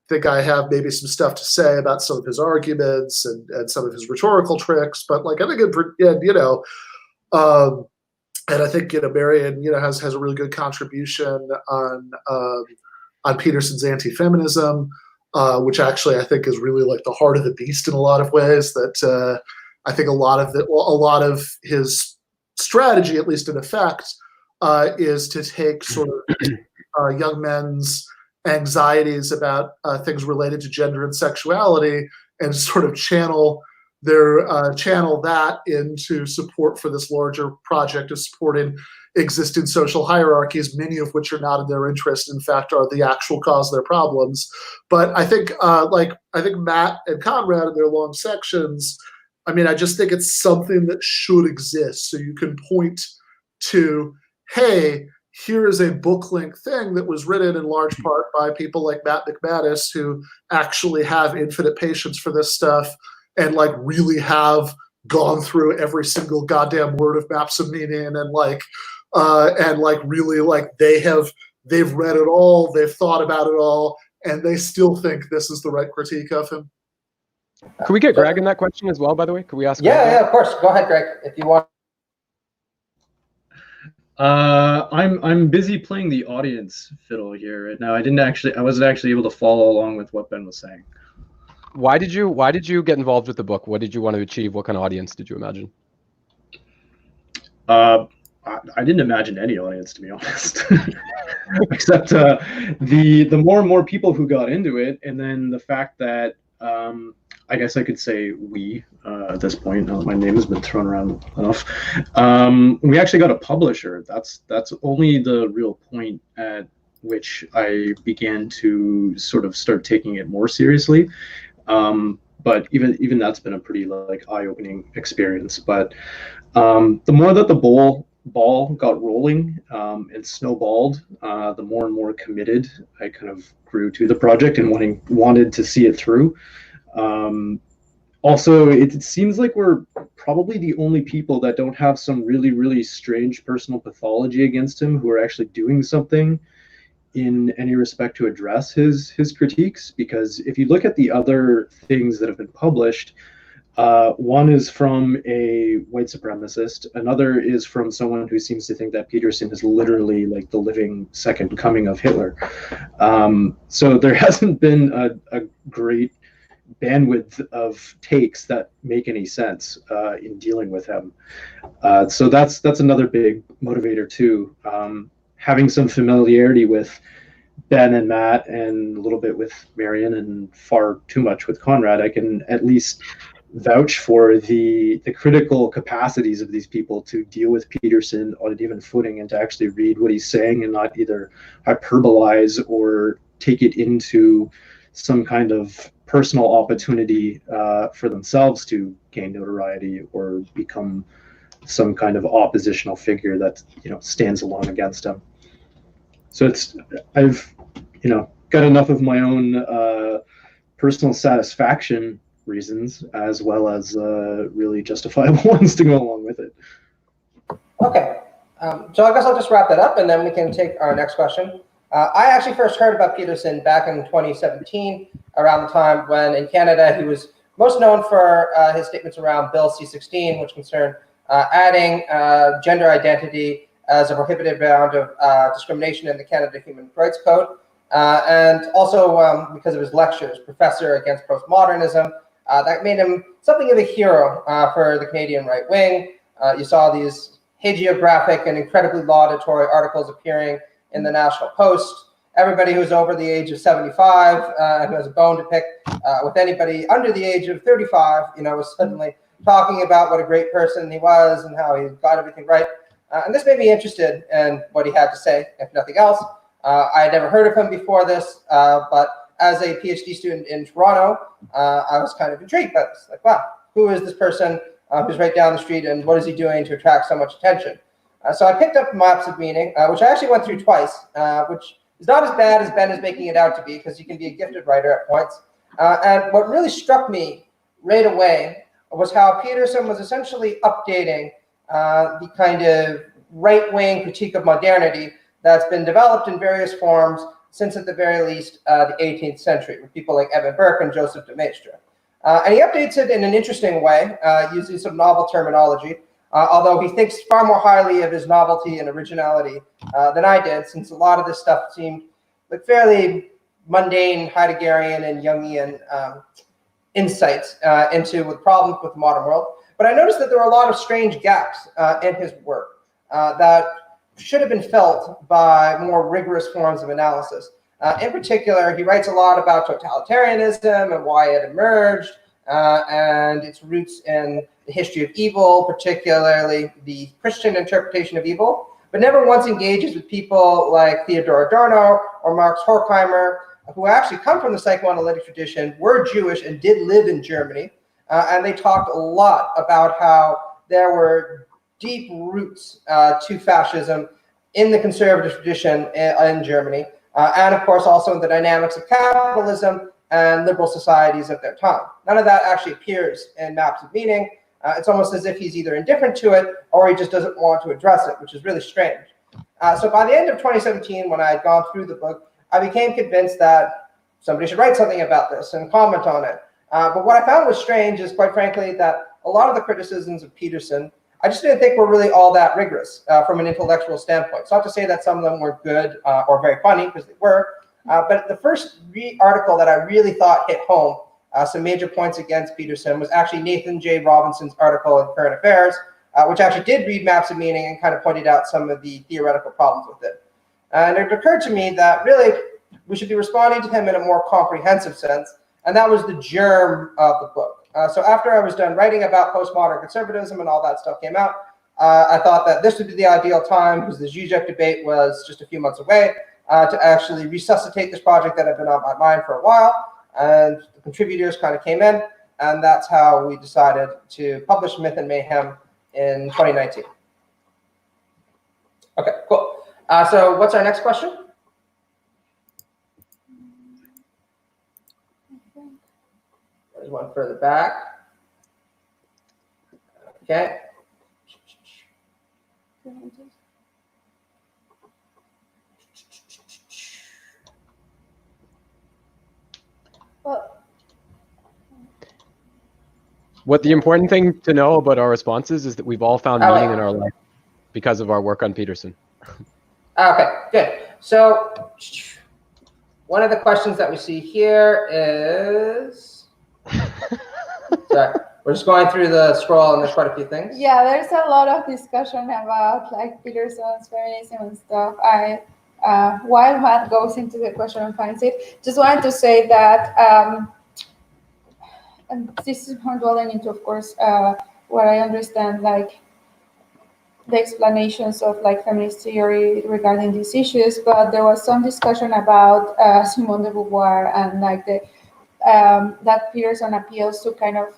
think I have maybe some stuff to say about some of his arguments and some of his rhetorical tricks, but I think and I think Marion has a really good contribution on Peterson's anti-feminism, which actually I think is really the heart of the beast in a lot of ways. That I think a lot of his strategy, at least in effect, is to take sort of young men's anxieties about things related to gender and sexuality and sort of channel that into support for this larger project of supporting existing social hierarchies, many of which are not in their interest, in fact, are the actual cause of their problems. But I think, I think Matt and Conrad in their long sections, I just think it's something that should exist. So you can point to, hey, here is a book-length thing that was written in large part by people like Matt McManus, who actually have infinite patience for this stuff and really have gone through every single goddamn word of Maps of Meaning and really they've read it all, they've thought about it all, and they still think this is the right critique of him. Could we get Greg in that question as well, by the way? Could we ask Yeah, Greg yeah, of course. Go ahead, Greg, if you want. I'm busy playing the audience fiddle here right now. I wasn't actually able to follow along with what Ben was saying. Why did you get involved with the book? What did you want to achieve? What kind of audience did you imagine? I didn't imagine any audience, to be honest, except the more and more people who got into it, and then the fact that I guess I could say we at this point. Now that my name has been thrown around enough, we actually got a publisher. That's only the real point at which I began to sort of start taking it more seriously. But even that's been a pretty eye-opening experience. But the more that the ball got rolling and snowballed, the more and more committed I kind of grew to the project and wanted to see it through. Also, it seems like we're probably the only people that don't have some really, really strange personal pathology against him who are actually doing something in any respect to address his critiques. Because if you look at the other things that have been published, one is from a white supremacist, another is from someone who seems to think that Peterson is literally the living second coming of Hitler. So there hasn't been a great bandwidth of takes that make any sense in dealing with him. So that's another big motivator too. Having some familiarity with Ben and Matt and a little bit with Marion and far too much with Conrad, I can at least vouch for the critical capacities of these people to deal with Peterson on an even footing and to actually read what he's saying and not either hyperbolize or take it into some kind of personal opportunity for themselves to gain notoriety or become some kind of oppositional figure that stands alone against him. So I've got enough of my own personal satisfaction reasons as well as really justifiable ones to go along with it. Okay, so I guess I'll just wrap that up and then we can take our next question. I actually first heard about Peterson back in 2017, around the time when in Canada he was most known for his statements around Bill C-16, which concerned adding gender identity as a prohibitive ground of discrimination in the Canada Human Rights Code. and also because of his lectures, Professor Against Postmodernism. That made him something of a hero for the Canadian right wing. You saw these hagiographic and incredibly laudatory articles appearing in the National Post. Everybody who's over the age of 75 who has a bone to pick with anybody under the age of 35, was suddenly talking about what a great person he was and how he got everything right. And this made me interested in what he had to say, if nothing else. I had never heard of him before this, but as a PhD student in Toronto, I was kind of intrigued by this. Like, wow, who is this person who's right down the street, and what is he doing to attract so much attention? So I picked up Maps of Meaning, which I actually went through twice, which is not as bad as Ben is making it out to be, because you can be a gifted writer at points. And what really struck me right away was how Peterson was essentially updating the kind of right-wing critique of modernity that's been developed in various forms since, at the very least, the 18th century, with people like Evan Burke and Joseph de Maistre. And he updates it in an interesting way, using some novel terminology, although he thinks far more highly of his novelty and originality than I did, since a lot of this stuff seemed like fairly mundane Heideggerian and Jungian insights into the problems with the modern world. But I noticed that there were a lot of strange gaps in his work that should have been felt by more rigorous forms of analysis. In particular, he writes a lot about totalitarianism and why it emerged and its roots in the history of evil, particularly the Christian interpretation of evil, but never once engages with people like Theodor Adorno or Marx Horkheimer, who actually come from the psychoanalytic tradition, were Jewish, and did live in Germany. And they talked a lot about how there were deep roots to fascism in the conservative tradition in Germany, and of course also in the dynamics of capitalism and liberal societies of their time. None of that actually appears in Maps of Meaning. It's almost as if he's either indifferent to it or he just doesn't want to address it, which is really strange. So by the end of 2017, when I had gone through the book, I became convinced that somebody should write something about this and comment on it. But what I found was strange is, quite frankly, that a lot of the criticisms of Peterson, I just didn't think were really all that rigorous from an intellectual standpoint. It's not to say that some of them were good or very funny, because they were. But the first article that I really thought hit home some major points against Peterson was actually Nathan J. Robinson's article in Current Affairs, which actually did read Maps of Meaning and kind of pointed out some of the theoretical problems with it. And it occurred to me that really we should be responding to him in a more comprehensive sense, and that was the germ of the book. So after I was done writing about postmodern conservatism and all that stuff came out, I thought that this would be the ideal time, because the Zizek debate was just a few months away, to actually resuscitate this project that had been on my mind for a while. And the contributors kind of came in, and that's how we decided to publish Myth and Mayhem in 2019. Okay, cool. So what's our next question? There's one further back. Okay. What the important thing to know about our responses is that we've all found meaning in our life because of our work on Peterson. Okay, good. So one of the questions that we see here is, sorry, we're just going through the scroll and there's quite a few things. Yeah, there's a lot of discussion about like Peterson's feminism and stuff. While Matt goes into the question and finds it, just wanted to say that, and this is more dwelling into, of course, what I understand, like the explanations of like feminist theory regarding these issues, but there was some discussion about Simone de Beauvoir and like the that Peterson appeals to kind of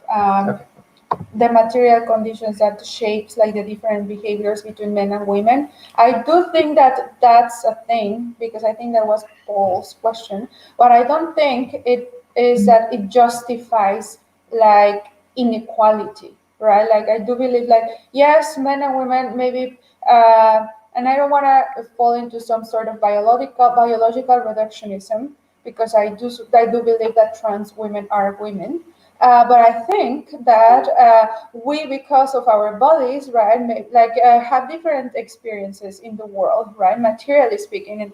the material conditions that shapes like the different behaviors between men and women. I do think that that's a thing, because I think that was Paul's question, but I don't think it is that it justifies like inequality, right? Like I do believe like, yes, men and women maybe, and I don't want to fall into some sort of biological reductionism, because I do believe that trans women are women. But I think that we, because of our bodies, right, have different experiences in the world, right, materially speaking,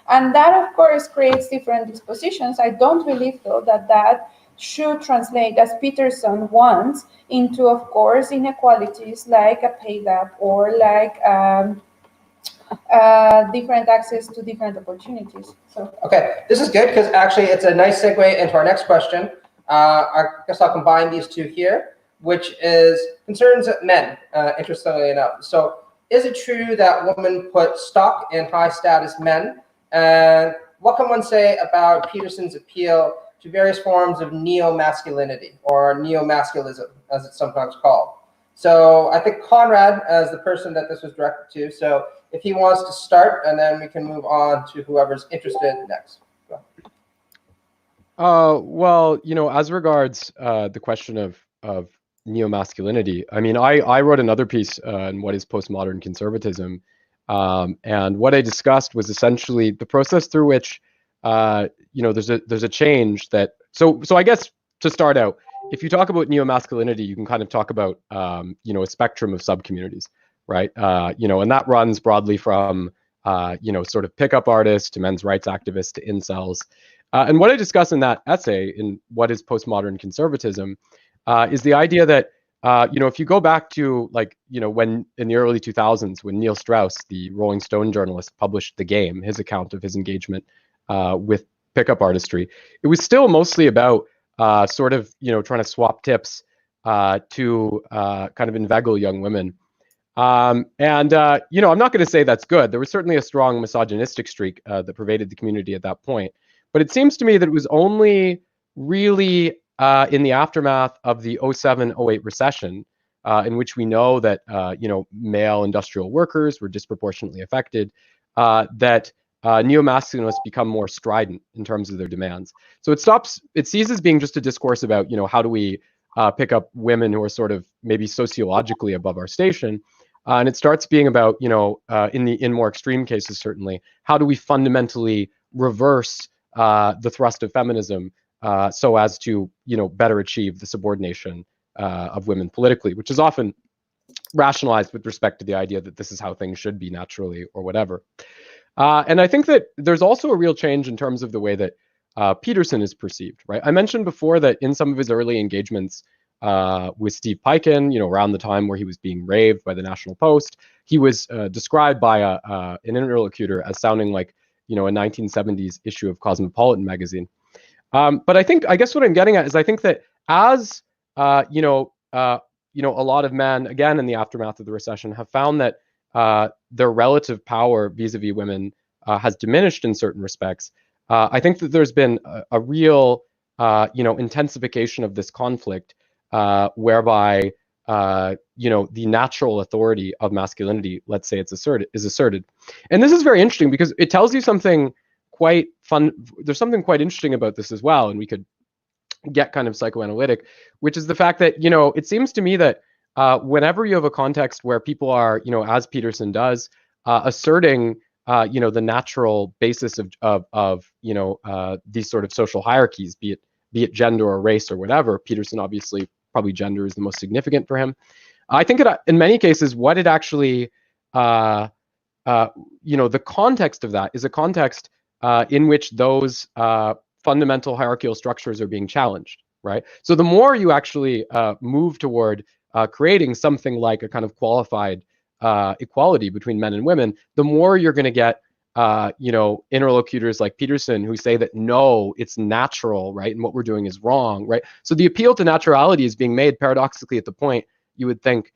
and that, of course, creates different dispositions. I don't believe, though, that should translate, as Peterson wants, into, of course, inequalities like a pay gap or like different access to different opportunities. So okay, this is good because actually it's a nice segue into our next question. I guess I'll combine these two here, which is concerns men, interestingly enough. So is it true that women put stock in high status men? And what can one say about Peterson's appeal to various forms of neo-masculinity or neo-masculism, as it's sometimes called? So I think Conrad, as the person that this was directed to, so if he wants to start, and then we can move on to whoever's interested next. Well, as regards the question of neo-masculinity, I mean, I wrote another piece on what is postmodern conservatism, and what I discussed was essentially the process through which there's a change that. So I guess to start out, if you talk about neo-masculinity, you can kind of talk about a spectrum of subcommunities, right? And that runs broadly from sort of pickup artists to men's rights activists to incels. And what I discuss in that essay, in what is postmodern conservatism, is the idea that if you go back to when in the early 2000s, when Neil Strauss, the Rolling Stone journalist, published The Game, his account of his engagement with pickup artistry, it was still mostly about sort of trying to swap tips to kind of inveigle young women. I'm not going to say that's good. There was certainly a strong misogynistic streak that pervaded the community at that point. But it seems to me that it was only really in the aftermath of the 07-08 recession, in which we know that male industrial workers were disproportionately affected, that neo-masculinists become more strident in terms of their demands. So it ceases being just a discourse about how do we pick up women who are sort of maybe sociologically above our station. And it starts being about, in more extreme cases, certainly, how do we fundamentally reverse the thrust of feminism so as to, better achieve the subordination of women politically, which is often rationalized with respect to the idea that this is how things should be naturally or whatever. And I think that there's also a real change in terms of the way that Peterson is perceived, right? I mentioned before that in some of his early engagements with Steve Piken, around the time where he was being raved by the National Post, he was described by an interlocutor as sounding like, a 1970s issue of Cosmopolitan magazine. But I guess what I'm getting at is I think that as a lot of men, again in the aftermath of the recession, have found that their relative power vis-a-vis women has diminished in certain respects. I think that there's been a real intensification of this conflict, whereby the natural authority of masculinity, let's say, is asserted. And this is very interesting because it tells you something quite fun. There's something quite interesting about this as well, and we could get kind of psychoanalytic, which is the fact that it seems to me that whenever you have a context where people are, as Peterson does, asserting the natural basis of these sort of social hierarchies, be it gender or race or whatever. Peterson obviously probably gender is the most significant for him. I think in many cases what it actually the context of that is a context in which those fundamental hierarchical structures are being challenged, right? So the more you actually move toward creating something like a kind of qualified equality between men and women, the more you're going to get interlocutors like Peterson who say that no, it's natural, right? And what we're doing is wrong, right? So the appeal to naturality is being made paradoxically at the point you would think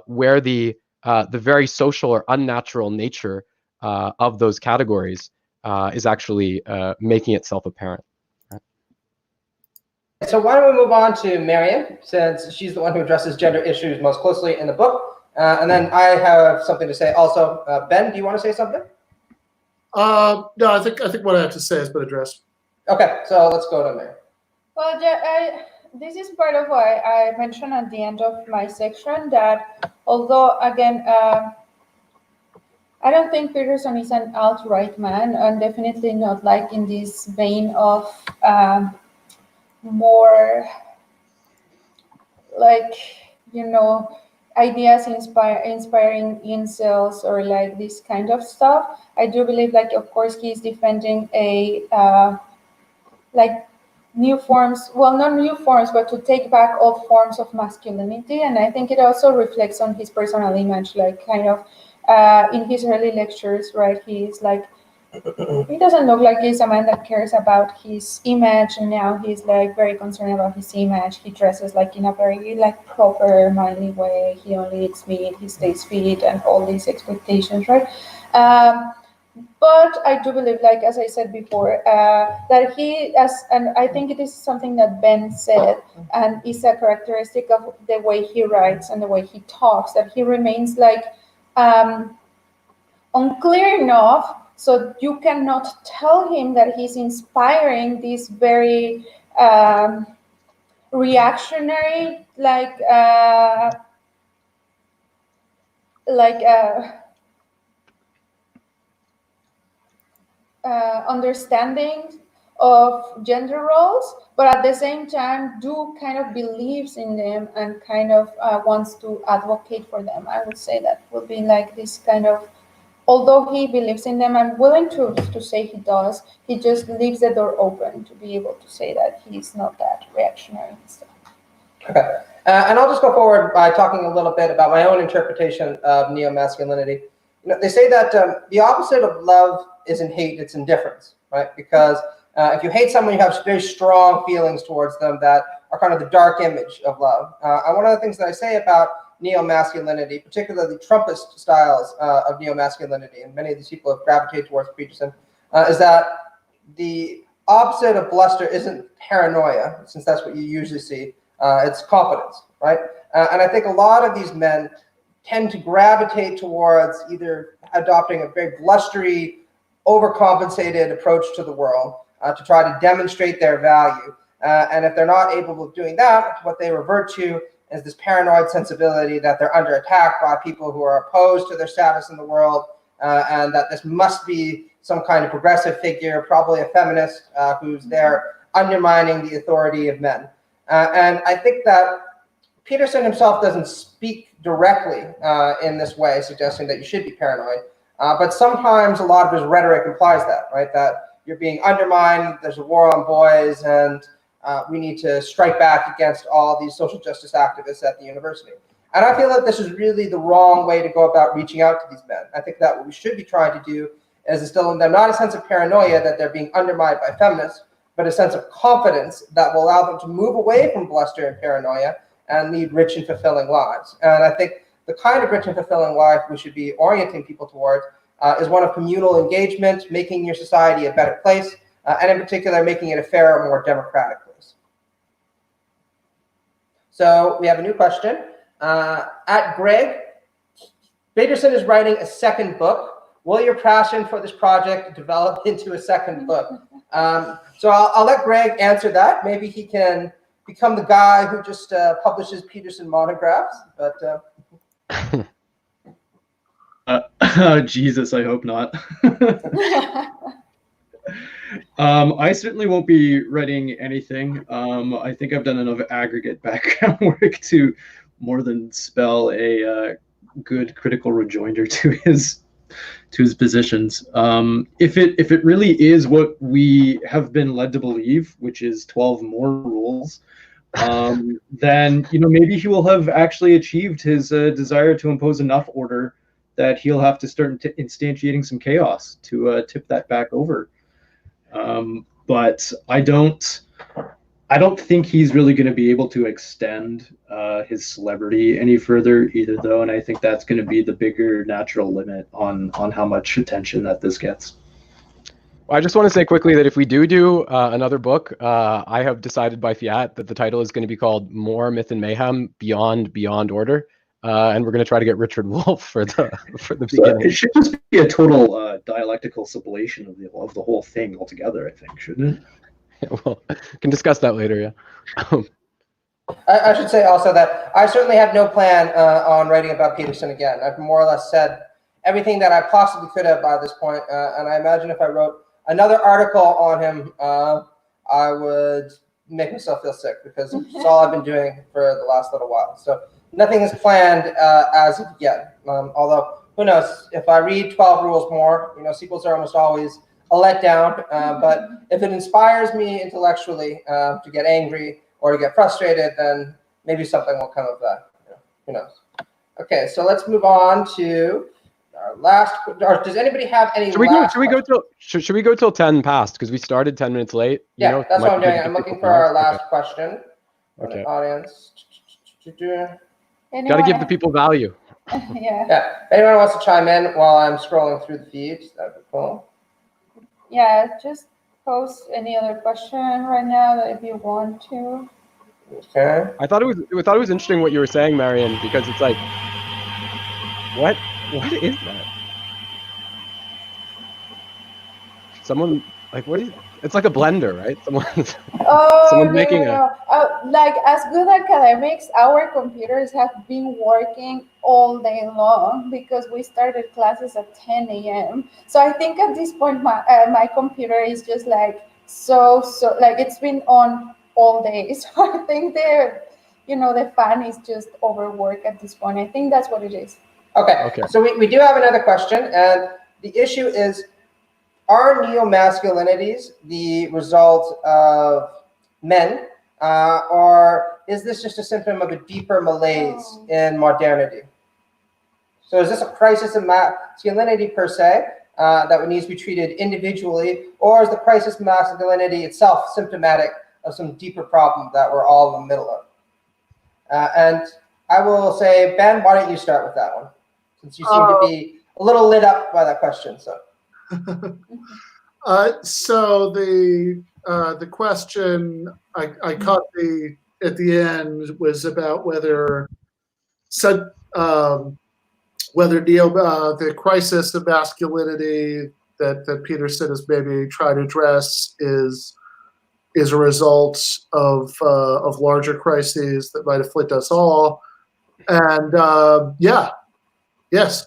where the very social or unnatural nature of those categories is actually making itself apparent. So why don't we move on to Marian, since she's the one who addresses gender issues most closely in the book. And then I have something to say also. Ben, do you want to say something? No, I think what I have to say has been addressed. Okay, so let's go to Marian. Well, this is part of why I mentioned at the end of my section that although, again, I don't think Peterson is an alt-right man, and definitely not like in this vein of more like, you know, ideas inspiring incels or like this kind of stuff. I do believe, like, of course, he's defending a like new forms, well, not new forms, but to take back all forms of masculinity. And I think it also reflects on his personal image, like kind of in his early lectures, right? He's like, he doesn't look like he's a man that cares about his image, and now he's like very concerned about his image. He dresses like in a very like proper manly way. He only eats meat, he stays fit, and all these expectations, right? But I do believe, like as I said before, that he, and I think it is something that Ben said, and is a characteristic of the way he writes and the way he talks, that he remains like unclear enough so you cannot tell him that he's inspiring this very reactionary, understanding of gender roles, but at the same time do kind of believes in them and kind of wants to advocate for them. I would say that would be like this kind of, although he believes in them, I'm willing to say he does, he just leaves the door open to be able to say that he's not that reactionary and stuff. Okay, and I'll just go forward by talking a little bit about my own interpretation of neo-masculinity. You know, they say that the opposite of love isn't hate, it's indifference, right? Because if you hate someone, you have very strong feelings towards them that are kind of the dark image of love. And one of the things that I say about neo-masculinity, particularly Trumpist styles of neo-masculinity, and many of these people have gravitated towards Peterson, is that the opposite of bluster isn't paranoia, since that's what you usually see. It's confidence, right? And I think a lot of these men tend to gravitate towards either adopting a very blustery, overcompensated approach to the world to try to demonstrate their value. And if they're not able of doing that, what they revert to is this paranoid sensibility that they're under attack by people who are opposed to their status in the world, and that this must be some kind of progressive figure, probably a feminist, who's there undermining the authority of men. And I think that Peterson himself doesn't speak directly in this way, suggesting that you should be paranoid. But sometimes a lot of his rhetoric implies that, right? That you're being undermined, there's a war on boys, and we need to strike back against all these social justice activists at the university. And I feel that this is really the wrong way to go about reaching out to these men. I think that what we should be trying to do is instill in them not a sense of paranoia that they're being undermined by feminists, but a sense of confidence that will allow them to move away from bluster and paranoia and lead rich and fulfilling lives. And I think the kind of rich and fulfilling life we should be orienting people towards is one of communal engagement, making your society a better place, and in particular, making it a fairer, more democratic place. So we have a new question. At Greg, Peterson is writing a second book. Will your passion for this project develop into a second book? So I'll let Greg answer that. Maybe he can become the guy who just publishes Peterson monographs. But Jesus, I hope not. I certainly won't be writing anything. I think I've done enough aggregate background work to more than spell a good critical rejoinder to his positions. If it really is what we have been led to believe, which is 12 more rules, then maybe he will have actually achieved his desire to impose enough order that he'll have to start instantiating some chaos to tip that back over. But I don't think he's really going to be able to extend his celebrity any further either, though, and I think that's going to be the bigger natural limit on how much attention that this gets. Well, I just want to say quickly that if we do another book, I have decided by fiat that the title is going to be called More Myth and Mayhem Beyond Order, and we're going to try to get Richard Wolff for the beginning. It should just be a total dialectical sublation of the whole thing altogether, I think, shouldn't it? Yeah, well, we can discuss that later, yeah. I should say also that I certainly have no plan on writing about Peterson again. I've more or less said everything that I possibly could have by this point, and I imagine if I wrote another article on him, I would make myself feel sick because it's all I've been doing for the last little while. So nothing is planned as of yet. Although who knows? If I read 12 Rules more, sequels are almost always a letdown. But if it inspires me intellectually to get angry or to get frustrated, then maybe something will come of that. Who knows? Okay, so let's move on to our last. Or does anybody have any? Should we go till 10 past because we started 10 minutes late? Yeah, that's what I'm doing. I'm looking for our last question. Okay. Audience. Got to give the people value. Yeah. Yeah. If anyone wants to chime in while I'm scrolling through the feeds, that'd be cool. Yeah, just post any other question right now if you want to. Okay. I thought it was interesting what you were saying, Marion, because it's like, what is that? Someone like what is? It's like a blender, right? Someone's making a. Like as good academics, our computers have been working all day long because we started classes at 10 a.m. So I think at this point, my computer is just like so like it's been on all day. So I think the fan is just overworked at this point. I think that's what it is. Okay. So we do have another question, and the issue is, are neo-masculinities the result of men, or is this just a symptom of a deeper malaise in modernity? So is this a crisis of masculinity per se that needs to be treated individually, or is the crisis of masculinity itself symptomatic of some deeper problem that we're all in the middle of? And I will say, Ben, why don't you start with that one, since you seem to be a little lit up by that question. So. So the question I caught at the end was about whether the crisis of masculinity that Peterson has maybe tried to address is a result of larger crises that might afflict us all, and yes,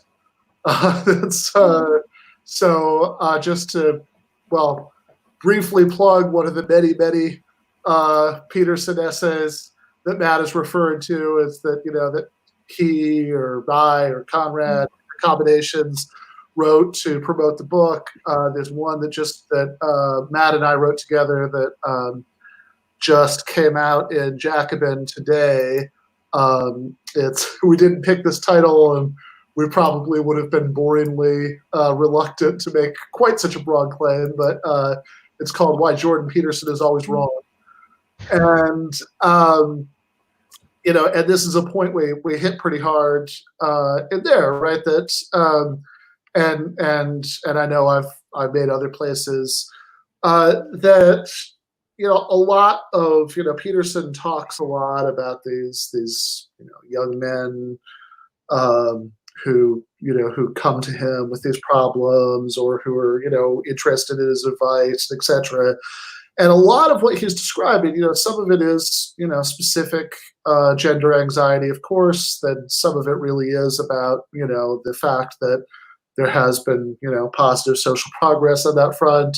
that's. So just to, briefly plug one of the many Peterson essays that Matt is referring to, is that, that he or I or Conrad combinations wrote to promote the book. There's one that Matt and I wrote together that just came out in Jacobin today. We didn't pick this title, and we probably would have been boringly reluctant to make quite such a broad claim, but it's called "Why Jordan Peterson is Always Wrong," and and this is a point we hit pretty hard in there, right? That and I know I've made other places that a lot of Peterson talks a lot about these young men. Who come to him with these problems, or who are interested in his advice, etc. And a lot of what he's describing, some of it is specific gender anxiety, of course. Then some of it really is about the fact that there has been positive social progress on that front.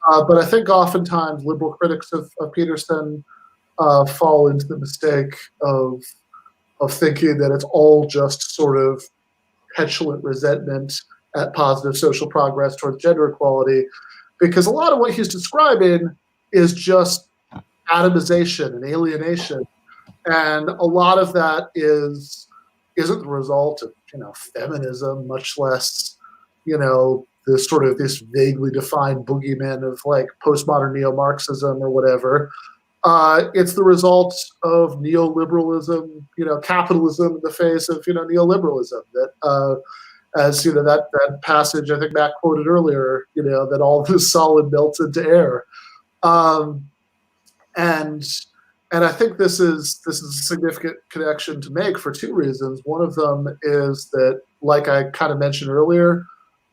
But I think oftentimes liberal critics of Peterson fall into the mistake of thinking that it's all just sort of petulant resentment at positive social progress towards gender equality, because a lot of what he's describing is just atomization and alienation, and a lot of that isn't the result of feminism, much less this vaguely defined boogeyman of like postmodern neo-Marxism or whatever. It's the result of neoliberalism, capitalism in the face of neoliberalism. That, as that passage I think Matt quoted earlier, that all this solid melts into air, and I think this is a significant connection to make for two reasons. One of them is that, like I kind of mentioned earlier,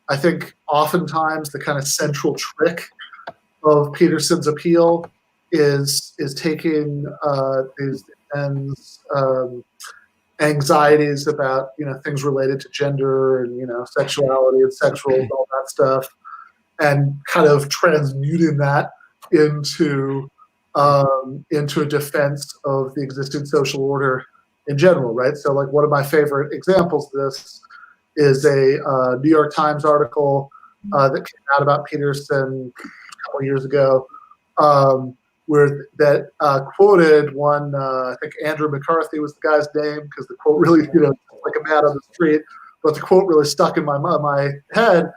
I think oftentimes the kind of central trick of Peterson's appeal is taking these men's anxieties about things related to gender and sexuality and sexual and all that stuff, and kind of transmuting that into into a defense of the existing social order in general, right? So like one of my favorite examples of this is a New York Times article that came out about Peterson a couple of years ago, where that quoted one, I think Andrew McCarthy was the guy's name, because the quote really, like a man on the street, but the quote really stuck in my head,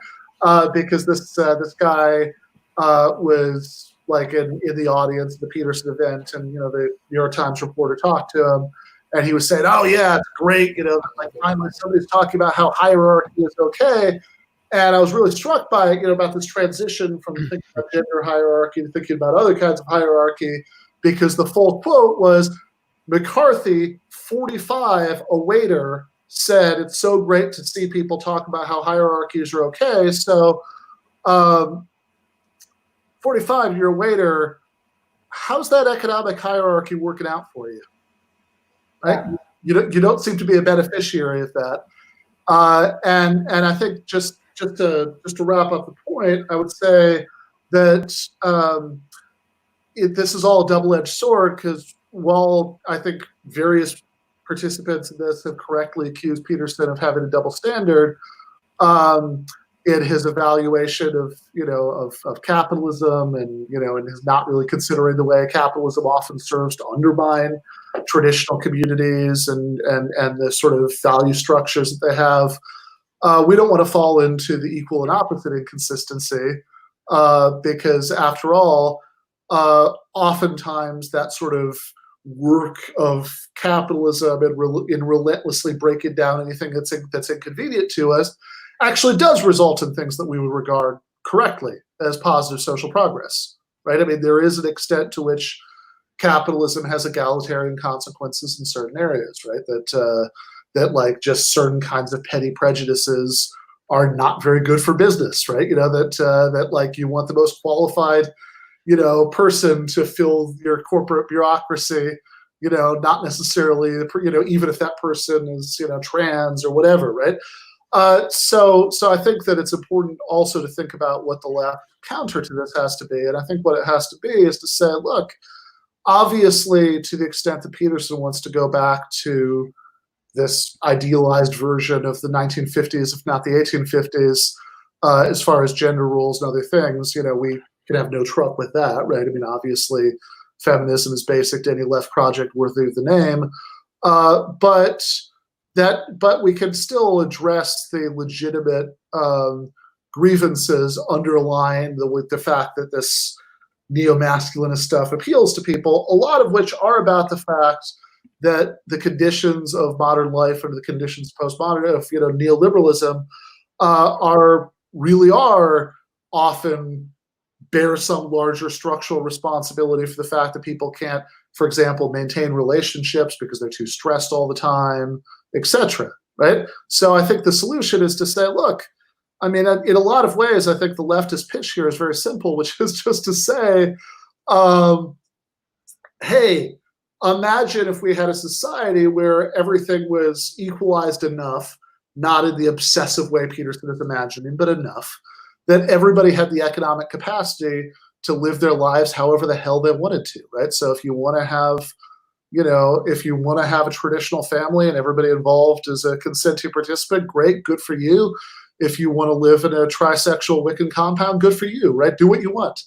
because this guy was like in the audience at the Peterson event, and the New York Times reporter talked to him, and he was saying, "Oh yeah, it's great, like finally somebody's talking about how hierarchy is okay." And I was really struck by about this transition from thinking about gender hierarchy to thinking about other kinds of hierarchy, because the full quote was McCarthy, 45, a waiter, said, "It's so great to see people talk about how hierarchies are okay." So 45, you're a waiter. How's that economic hierarchy working out for you? Right? You don't seem to be a beneficiary of that. And I think just to wrap up the point, I would say that this is all a double-edged sword, because while I think various participants in this have correctly accused Peterson of having a double standard in his evaluation of capitalism, and and his not really considering the way capitalism often serves to undermine traditional communities and the sort of value structures that they have. We don't want to fall into the equal and opposite inconsistency, because after all, oftentimes that sort of work of capitalism in relentlessly breaking down anything that's inconvenient to us actually does result in things that we would regard correctly as positive social progress, right? I mean, there is an extent to which capitalism has egalitarian consequences in certain areas, right? That like just certain kinds of petty prejudices are not very good for business, right? That like you want the most qualified, person to fill your corporate bureaucracy, not necessarily, even if that person is, trans or whatever, right? So I think that it's important also to think about what the left counter to this has to be. And I think what it has to be is to say, look, obviously, to the extent that Peterson wants to go back to this idealized version of the 1950s, if not the 1850s, as far as gender roles and other things, we can have no truck with that, right? I mean, obviously, feminism is basic to any left project worthy of the name, but we can still address the legitimate grievances underlying the fact that this neo-masculinist stuff appeals to people, a lot of which are about the fact that the conditions of modern life and the conditions of postmodern, of neoliberalism, are often bear some larger structural responsibility for the fact that people can't, for example, maintain relationships because they're too stressed all the time, etc. Right? So I think the solution is to say, look, I mean, in a lot of ways, I think the leftist pitch here is very simple, which is just to say, hey, imagine if we had a society where everything was equalized enough, not in the obsessive way Peterson is imagining, but enough, that everybody had the economic capacity to live their lives however the hell they wanted to, right? So if you want to have, a traditional family and everybody involved is a consenting participant, great, good for you. If you want to live in a trisexual Wiccan compound, good for you, right? Do what you want.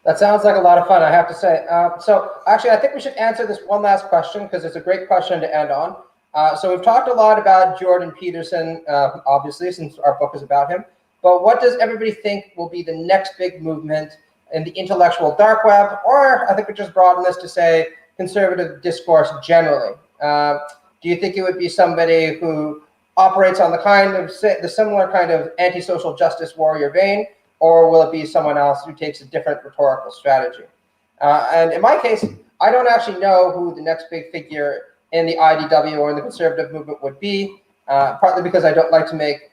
That sounds like a lot of fun, I have to say. So actually, I think we should answer this one last question, because it's a great question to end on. So we've talked a lot about Jordan Peterson, obviously, since our book is about him. But what does everybody think will be the next big movement in the intellectual dark web? Or I think we just broaden this to say conservative discourse generally. Do you think it would be somebody who operates on the similar kind of anti-social justice warrior vein, or will it be someone else who takes a different rhetorical strategy? And in my case, I don't actually know who the next big figure in the IDW or in the conservative movement would be, partly because I don't like to make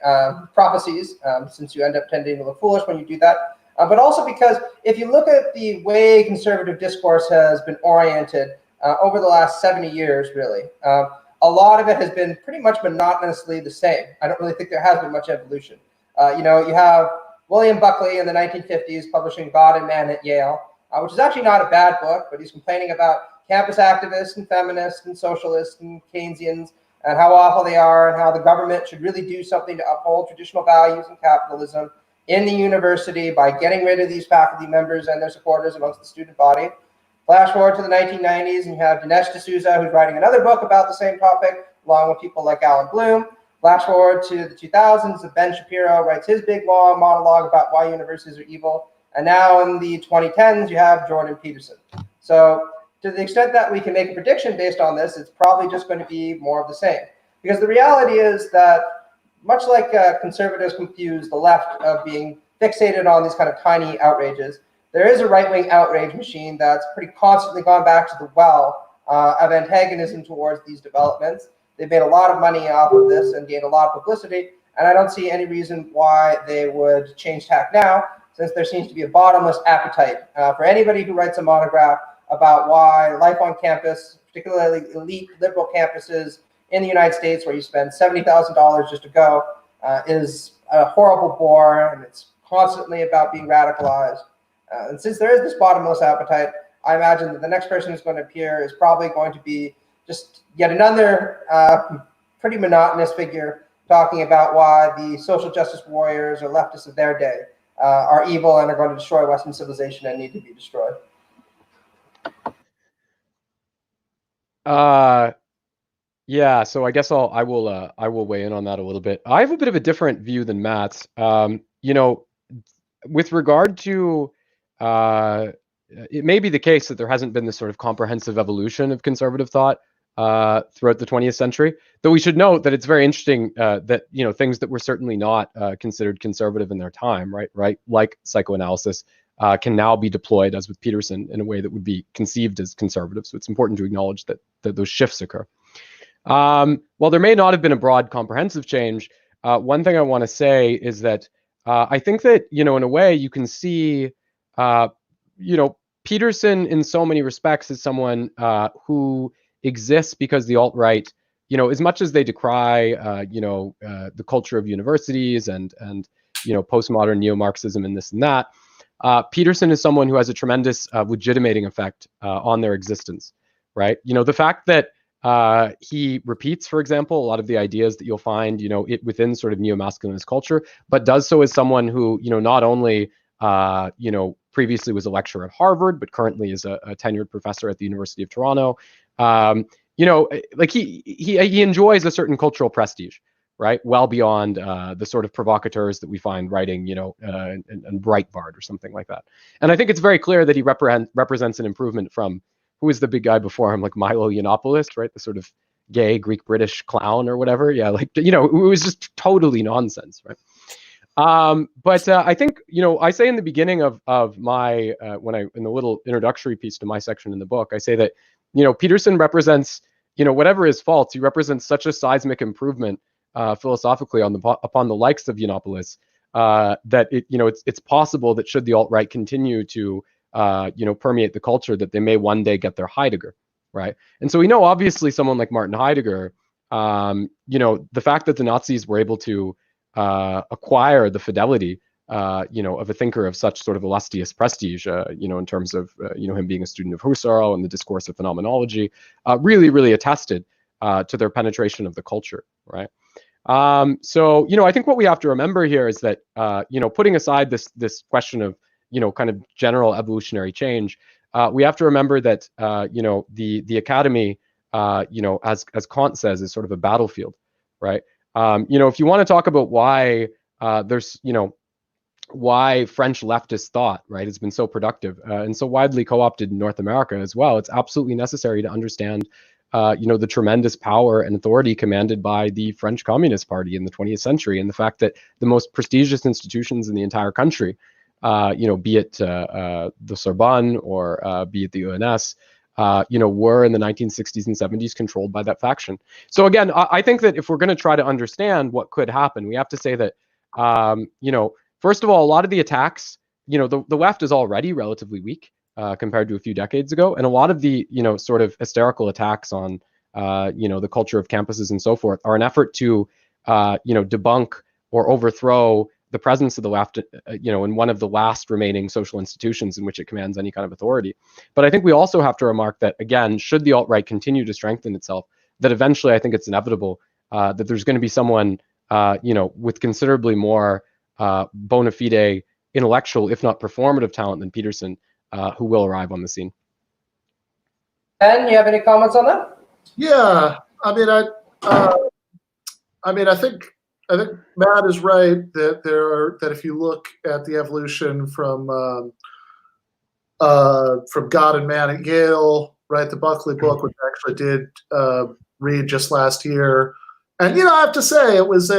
prophecies, since you end up tending to look foolish when you do that, but also because if you look at the way conservative discourse has been oriented over the last 70 years, really, a lot of it has been pretty much monotonously the same. I don't really think there has been much evolution. You have William Buckley in the 1950s publishing God and Man at Yale, which is actually not a bad book, but he's complaining about campus activists and feminists and socialists and Keynesians and how awful they are and how the government should really do something to uphold traditional values and capitalism in the university by getting rid of these faculty members and their supporters amongst the student body. Flash forward to the 1990s, and you have Dinesh D'Souza, who's writing another book about the same topic, along with people like Alan Bloom. Flash forward to the 2000s, and Ben Shapiro writes his big, long monologue about why universities are evil. And now in the 2010s, you have Jordan Peterson. So to the extent that we can make a prediction based on this, it's probably just going to be more of the same. Because the reality is that much like conservatives confuse the left of being fixated on these kind of tiny outrages, there is a right-wing outrage machine that's pretty constantly gone back to the well of antagonism towards these developments. They've made a lot of money off of this and gained a lot of publicity, and I don't see any reason why they would change tack now, since there seems to be a bottomless appetite for anybody who writes a monograph about why life on campus, particularly elite liberal campuses in the United States, where you spend $70,000 just to go, is a horrible bore, and it's constantly about being radicalized. And since there is this bottomless appetite, I imagine that the next person who's going to appear is probably going to be just yet another pretty monotonous figure talking about why the social justice warriors or leftists of their day are evil and are going to destroy Western civilization and need to be destroyed. Yeah, so I guess I will weigh in on that a little bit. I have a bit of a different view than Matt's. You know, with regard to it may be the case that there hasn't been this sort of comprehensive evolution of conservative thought throughout the 20th century, though we should note that it's very interesting that, you know, things that were certainly not considered conservative in their time, right, like psychoanalysis, can now be deployed, as with Peterson, in a way that would be conceived as conservative. So it's important to acknowledge that those shifts occur. While there may not have been a broad comprehensive change, one thing I want to say is that I think that, you know, in a way you can see, you know, Peterson in so many respects is someone who exists because the alt-right, you know, as much as they decry, you know, the culture of universities and you know, postmodern neo-Marxism and this and that, Peterson is someone who has a tremendous legitimating effect on their existence, right? You know, the fact that he repeats, for example, a lot of the ideas that you'll find, you know, within sort of neo-masculinist culture, but does so as someone who, you know, not only, you know, previously was a lecturer at Harvard, but currently is a tenured professor at the University of Toronto. You know, like he enjoys a certain cultural prestige, right? Well beyond the sort of provocateurs that we find writing, you know, and Breitbart or something like that. And I think it's very clear that he represents an improvement from who was the big guy before him, like Milo Yiannopoulos, right? The sort of gay Greek-British clown or whatever. Yeah, like, you know, it was just totally nonsense, right? But I think, you know, I say in the beginning of my, in the little introductory piece to my section in the book, I say that, you know, Peterson represents, you know, whatever his faults, he represents such a seismic improvement philosophically upon the likes of Yiannopoulos that it, you know, it's possible that should the alt-right continue to, you know, permeate the culture, that they may one day get their Heidegger, right? And so we know, obviously, someone like Martin Heidegger, you know, the fact that the Nazis were able to acquire the fidelity, you know, of a thinker of such sort of illustrious prestige, you know, in terms of, you know, him being a student of Husserl and the discourse of phenomenology, really, really attested to their penetration of the culture, right? So, you know, I think what we have to remember here is that, you know, putting aside this question of, you know, kind of general evolutionary change, we have to remember that, you know, the academy, you know, as Kant says, is sort of a battlefield, right? You know, if you want to talk about why there's, you know, why French leftist thought, right, has been so productive and so widely co-opted in North America as well, it's absolutely necessary to understand, you know, the tremendous power and authority commanded by the French Communist Party in the 20th century, and the fact that the most prestigious institutions in the entire country, you know, be it the Sorbonne or be it the ENS, you know, were in the 1960s and 70s controlled by that faction. So again, I think that if we're going to try to understand what could happen, we have to say that, you know, first of all, a lot of the attacks, you know, the left is already relatively weak compared to a few decades ago, and a lot of the, you know, sort of hysterical attacks on, you know, the culture of campuses and so forth are an effort to, you know, debunk or overthrow the presence of the left, in one of the last remaining social institutions in which it commands any kind of authority. But I think we also have to remark that, again, should the alt-right continue to strengthen itself, that eventually I think it's inevitable that there's going to be someone, with considerably more bona fide intellectual, if not performative talent than Peterson, who will arrive on the scene. Ben, you have any comments on that? Yeah, I think Matt is right that if you look at the evolution from God and Man at Yale, right, the Buckley book, which I actually did read just last year, and I have to say it was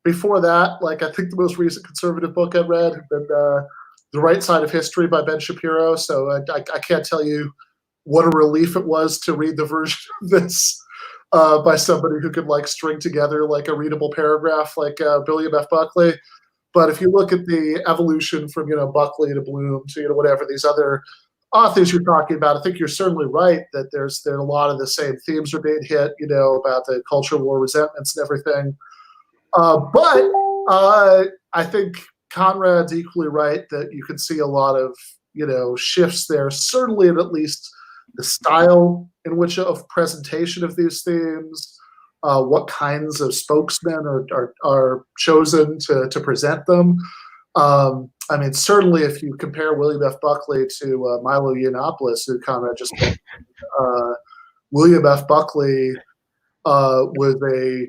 before that, like, I think the most recent conservative book I read had been The Right Side of History by Ben Shapiro. So I can't tell you what a relief it was to read the version of this by somebody who could like string together like a readable paragraph like William F. Buckley. But if you look at the evolution from Buckley to Bloom to whatever these other authors you're talking about, I think you're certainly right that there's a lot of the same themes are being hit, about the cultural war, resentments, and everything. But I think Conrad's equally right that you can see a lot of shifts there, certainly in at least the style in which of presentation of these themes, what kinds of spokesmen are chosen to present them. Certainly if you compare William F. Buckley to Milo Yiannopoulos, who Conrad just mentioned, William F. Buckley was a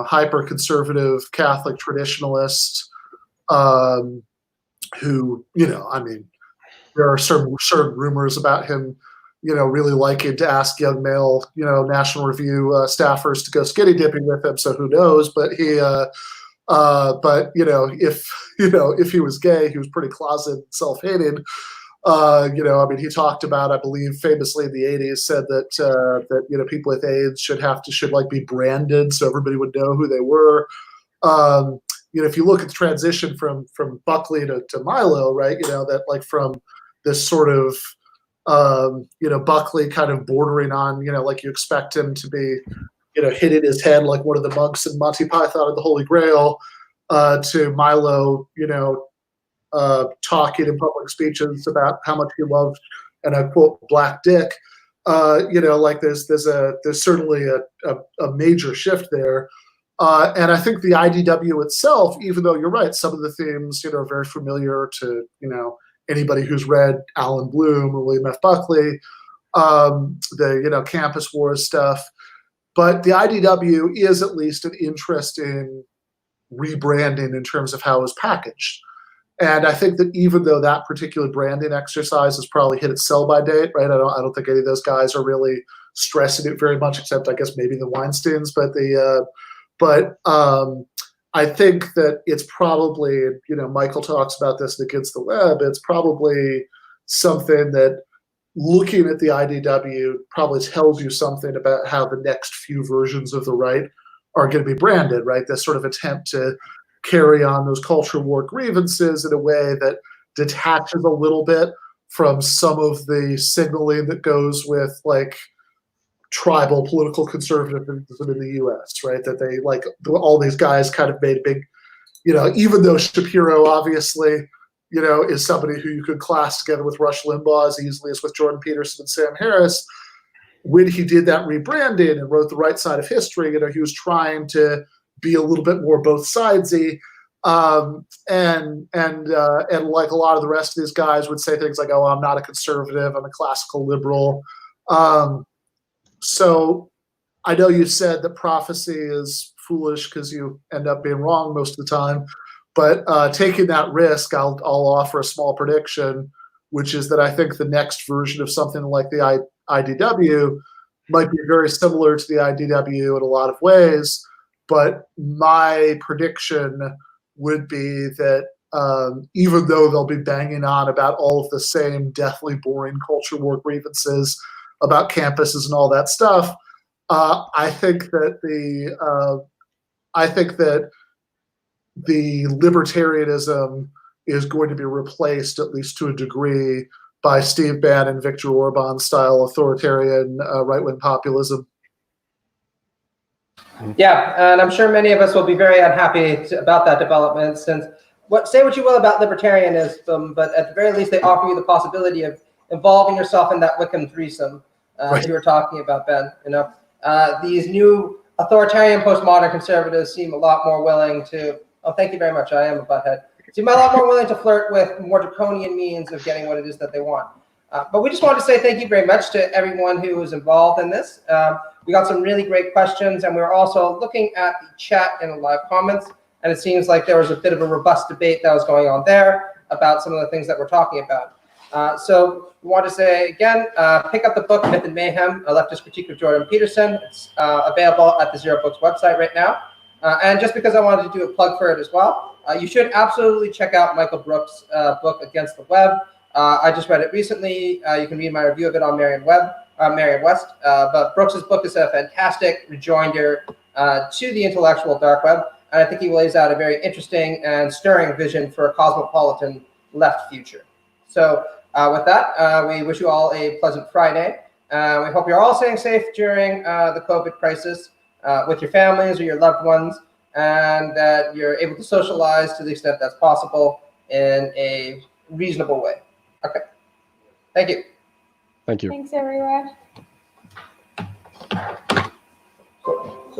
hyper-conservative Catholic traditionalist who, there are certain rumors about him really liking to ask young male, National Review staffers to go skinny dipping with him. So who knows? But he, if he was gay, he was pretty closeted, self-hating. He talked about, I believe, famously in the '80s, said that people with AIDS should be branded so everybody would know who they were. If you look at the transition from Buckley to Milo, right, that like from this sort of Buckley kind of bordering on, like you expect him to be, hitting his head like one of the monks in Monty Python and the Holy Grail, to Milo, talking in public speeches about how much he loved, and I quote, black dick. Like there's certainly a major shift there. And I think the IDW itself, even though you're right, some of the themes, are very familiar to, anybody who's read Alan Bloom or William F. Buckley, the campus wars stuff. But the IDW is at least an interesting rebranding in terms of how it was packaged. And I think that even though that particular branding exercise has probably hit its sell-by date, right? I don't think any of those guys are really stressing it very much, except I guess maybe the Weinsteins. But I think that it's probably, Michael talks about this in Against the Web, it's probably something that looking at the IDW probably tells you something about how the next few versions of the right are going to be branded, right? This sort of attempt to carry on those culture war grievances in a way that detaches a little bit from some of the signaling that goes with like tribal political conservatism in the US, right? That they like all these guys kind of made big, even though Shapiro obviously, is somebody who you could class together with Rush Limbaugh as easily as with Jordan Peterson and Sam Harris. When he did that rebranding and wrote The Right Side of History, he was trying to be a little bit more both sidesy. And like a lot of the rest of these guys would say things like, oh, I'm not a conservative, I'm a classical liberal. So I know you said that prophecy is foolish because you end up being wrong most of the time, but taking that risk, I'll offer a small prediction, which is that I think the next version of something like the IDW might be very similar to the IDW in a lot of ways, but my prediction would be that even though they'll be banging on about all of the same deathly boring culture war grievances about campuses and all that stuff, I think that the libertarianism is going to be replaced, at least to a degree, by Steve Bannon, Viktor Orban style authoritarian right-wing populism. Yeah, and I'm sure many of us will be very unhappy about that development, since say what you will about libertarianism, but at the very least they offer you the possibility of involving yourself in that Wiccan threesome that you were talking about, Ben. These new authoritarian postmodern conservatives seem a lot more willing to, oh, thank you very much, I am a butthead, seem a lot more willing to flirt with more draconian means of getting what it is that they want. But we just wanted to say thank you very much to everyone who was involved in this. We got some really great questions, and we were also looking at the chat and the live comments, and it seems like there was a bit of a robust debate that was going on there about some of the things that we're talking about. So we want to say again, pick up the book Myth and Mayhem, A Leftist Critique of Jordan Peterson. It's available at the Zero Books website right now. And just because I wanted to do a plug for it as well, you should absolutely check out Michael Brooks' book Against the Web. I just read it recently. You can read my review of it on Merriam-West. But Brooks's book is a fantastic rejoinder to the intellectual dark web. And I think he lays out a very interesting and stirring vision for a cosmopolitan left future. So with that, we wish you all a pleasant Friday. We hope you're all staying safe during the COVID crisis with your families or your loved ones, and that you're able to socialize to the extent that's possible in a reasonable way. Okay. Thank you. Thanks, everyone. Cool.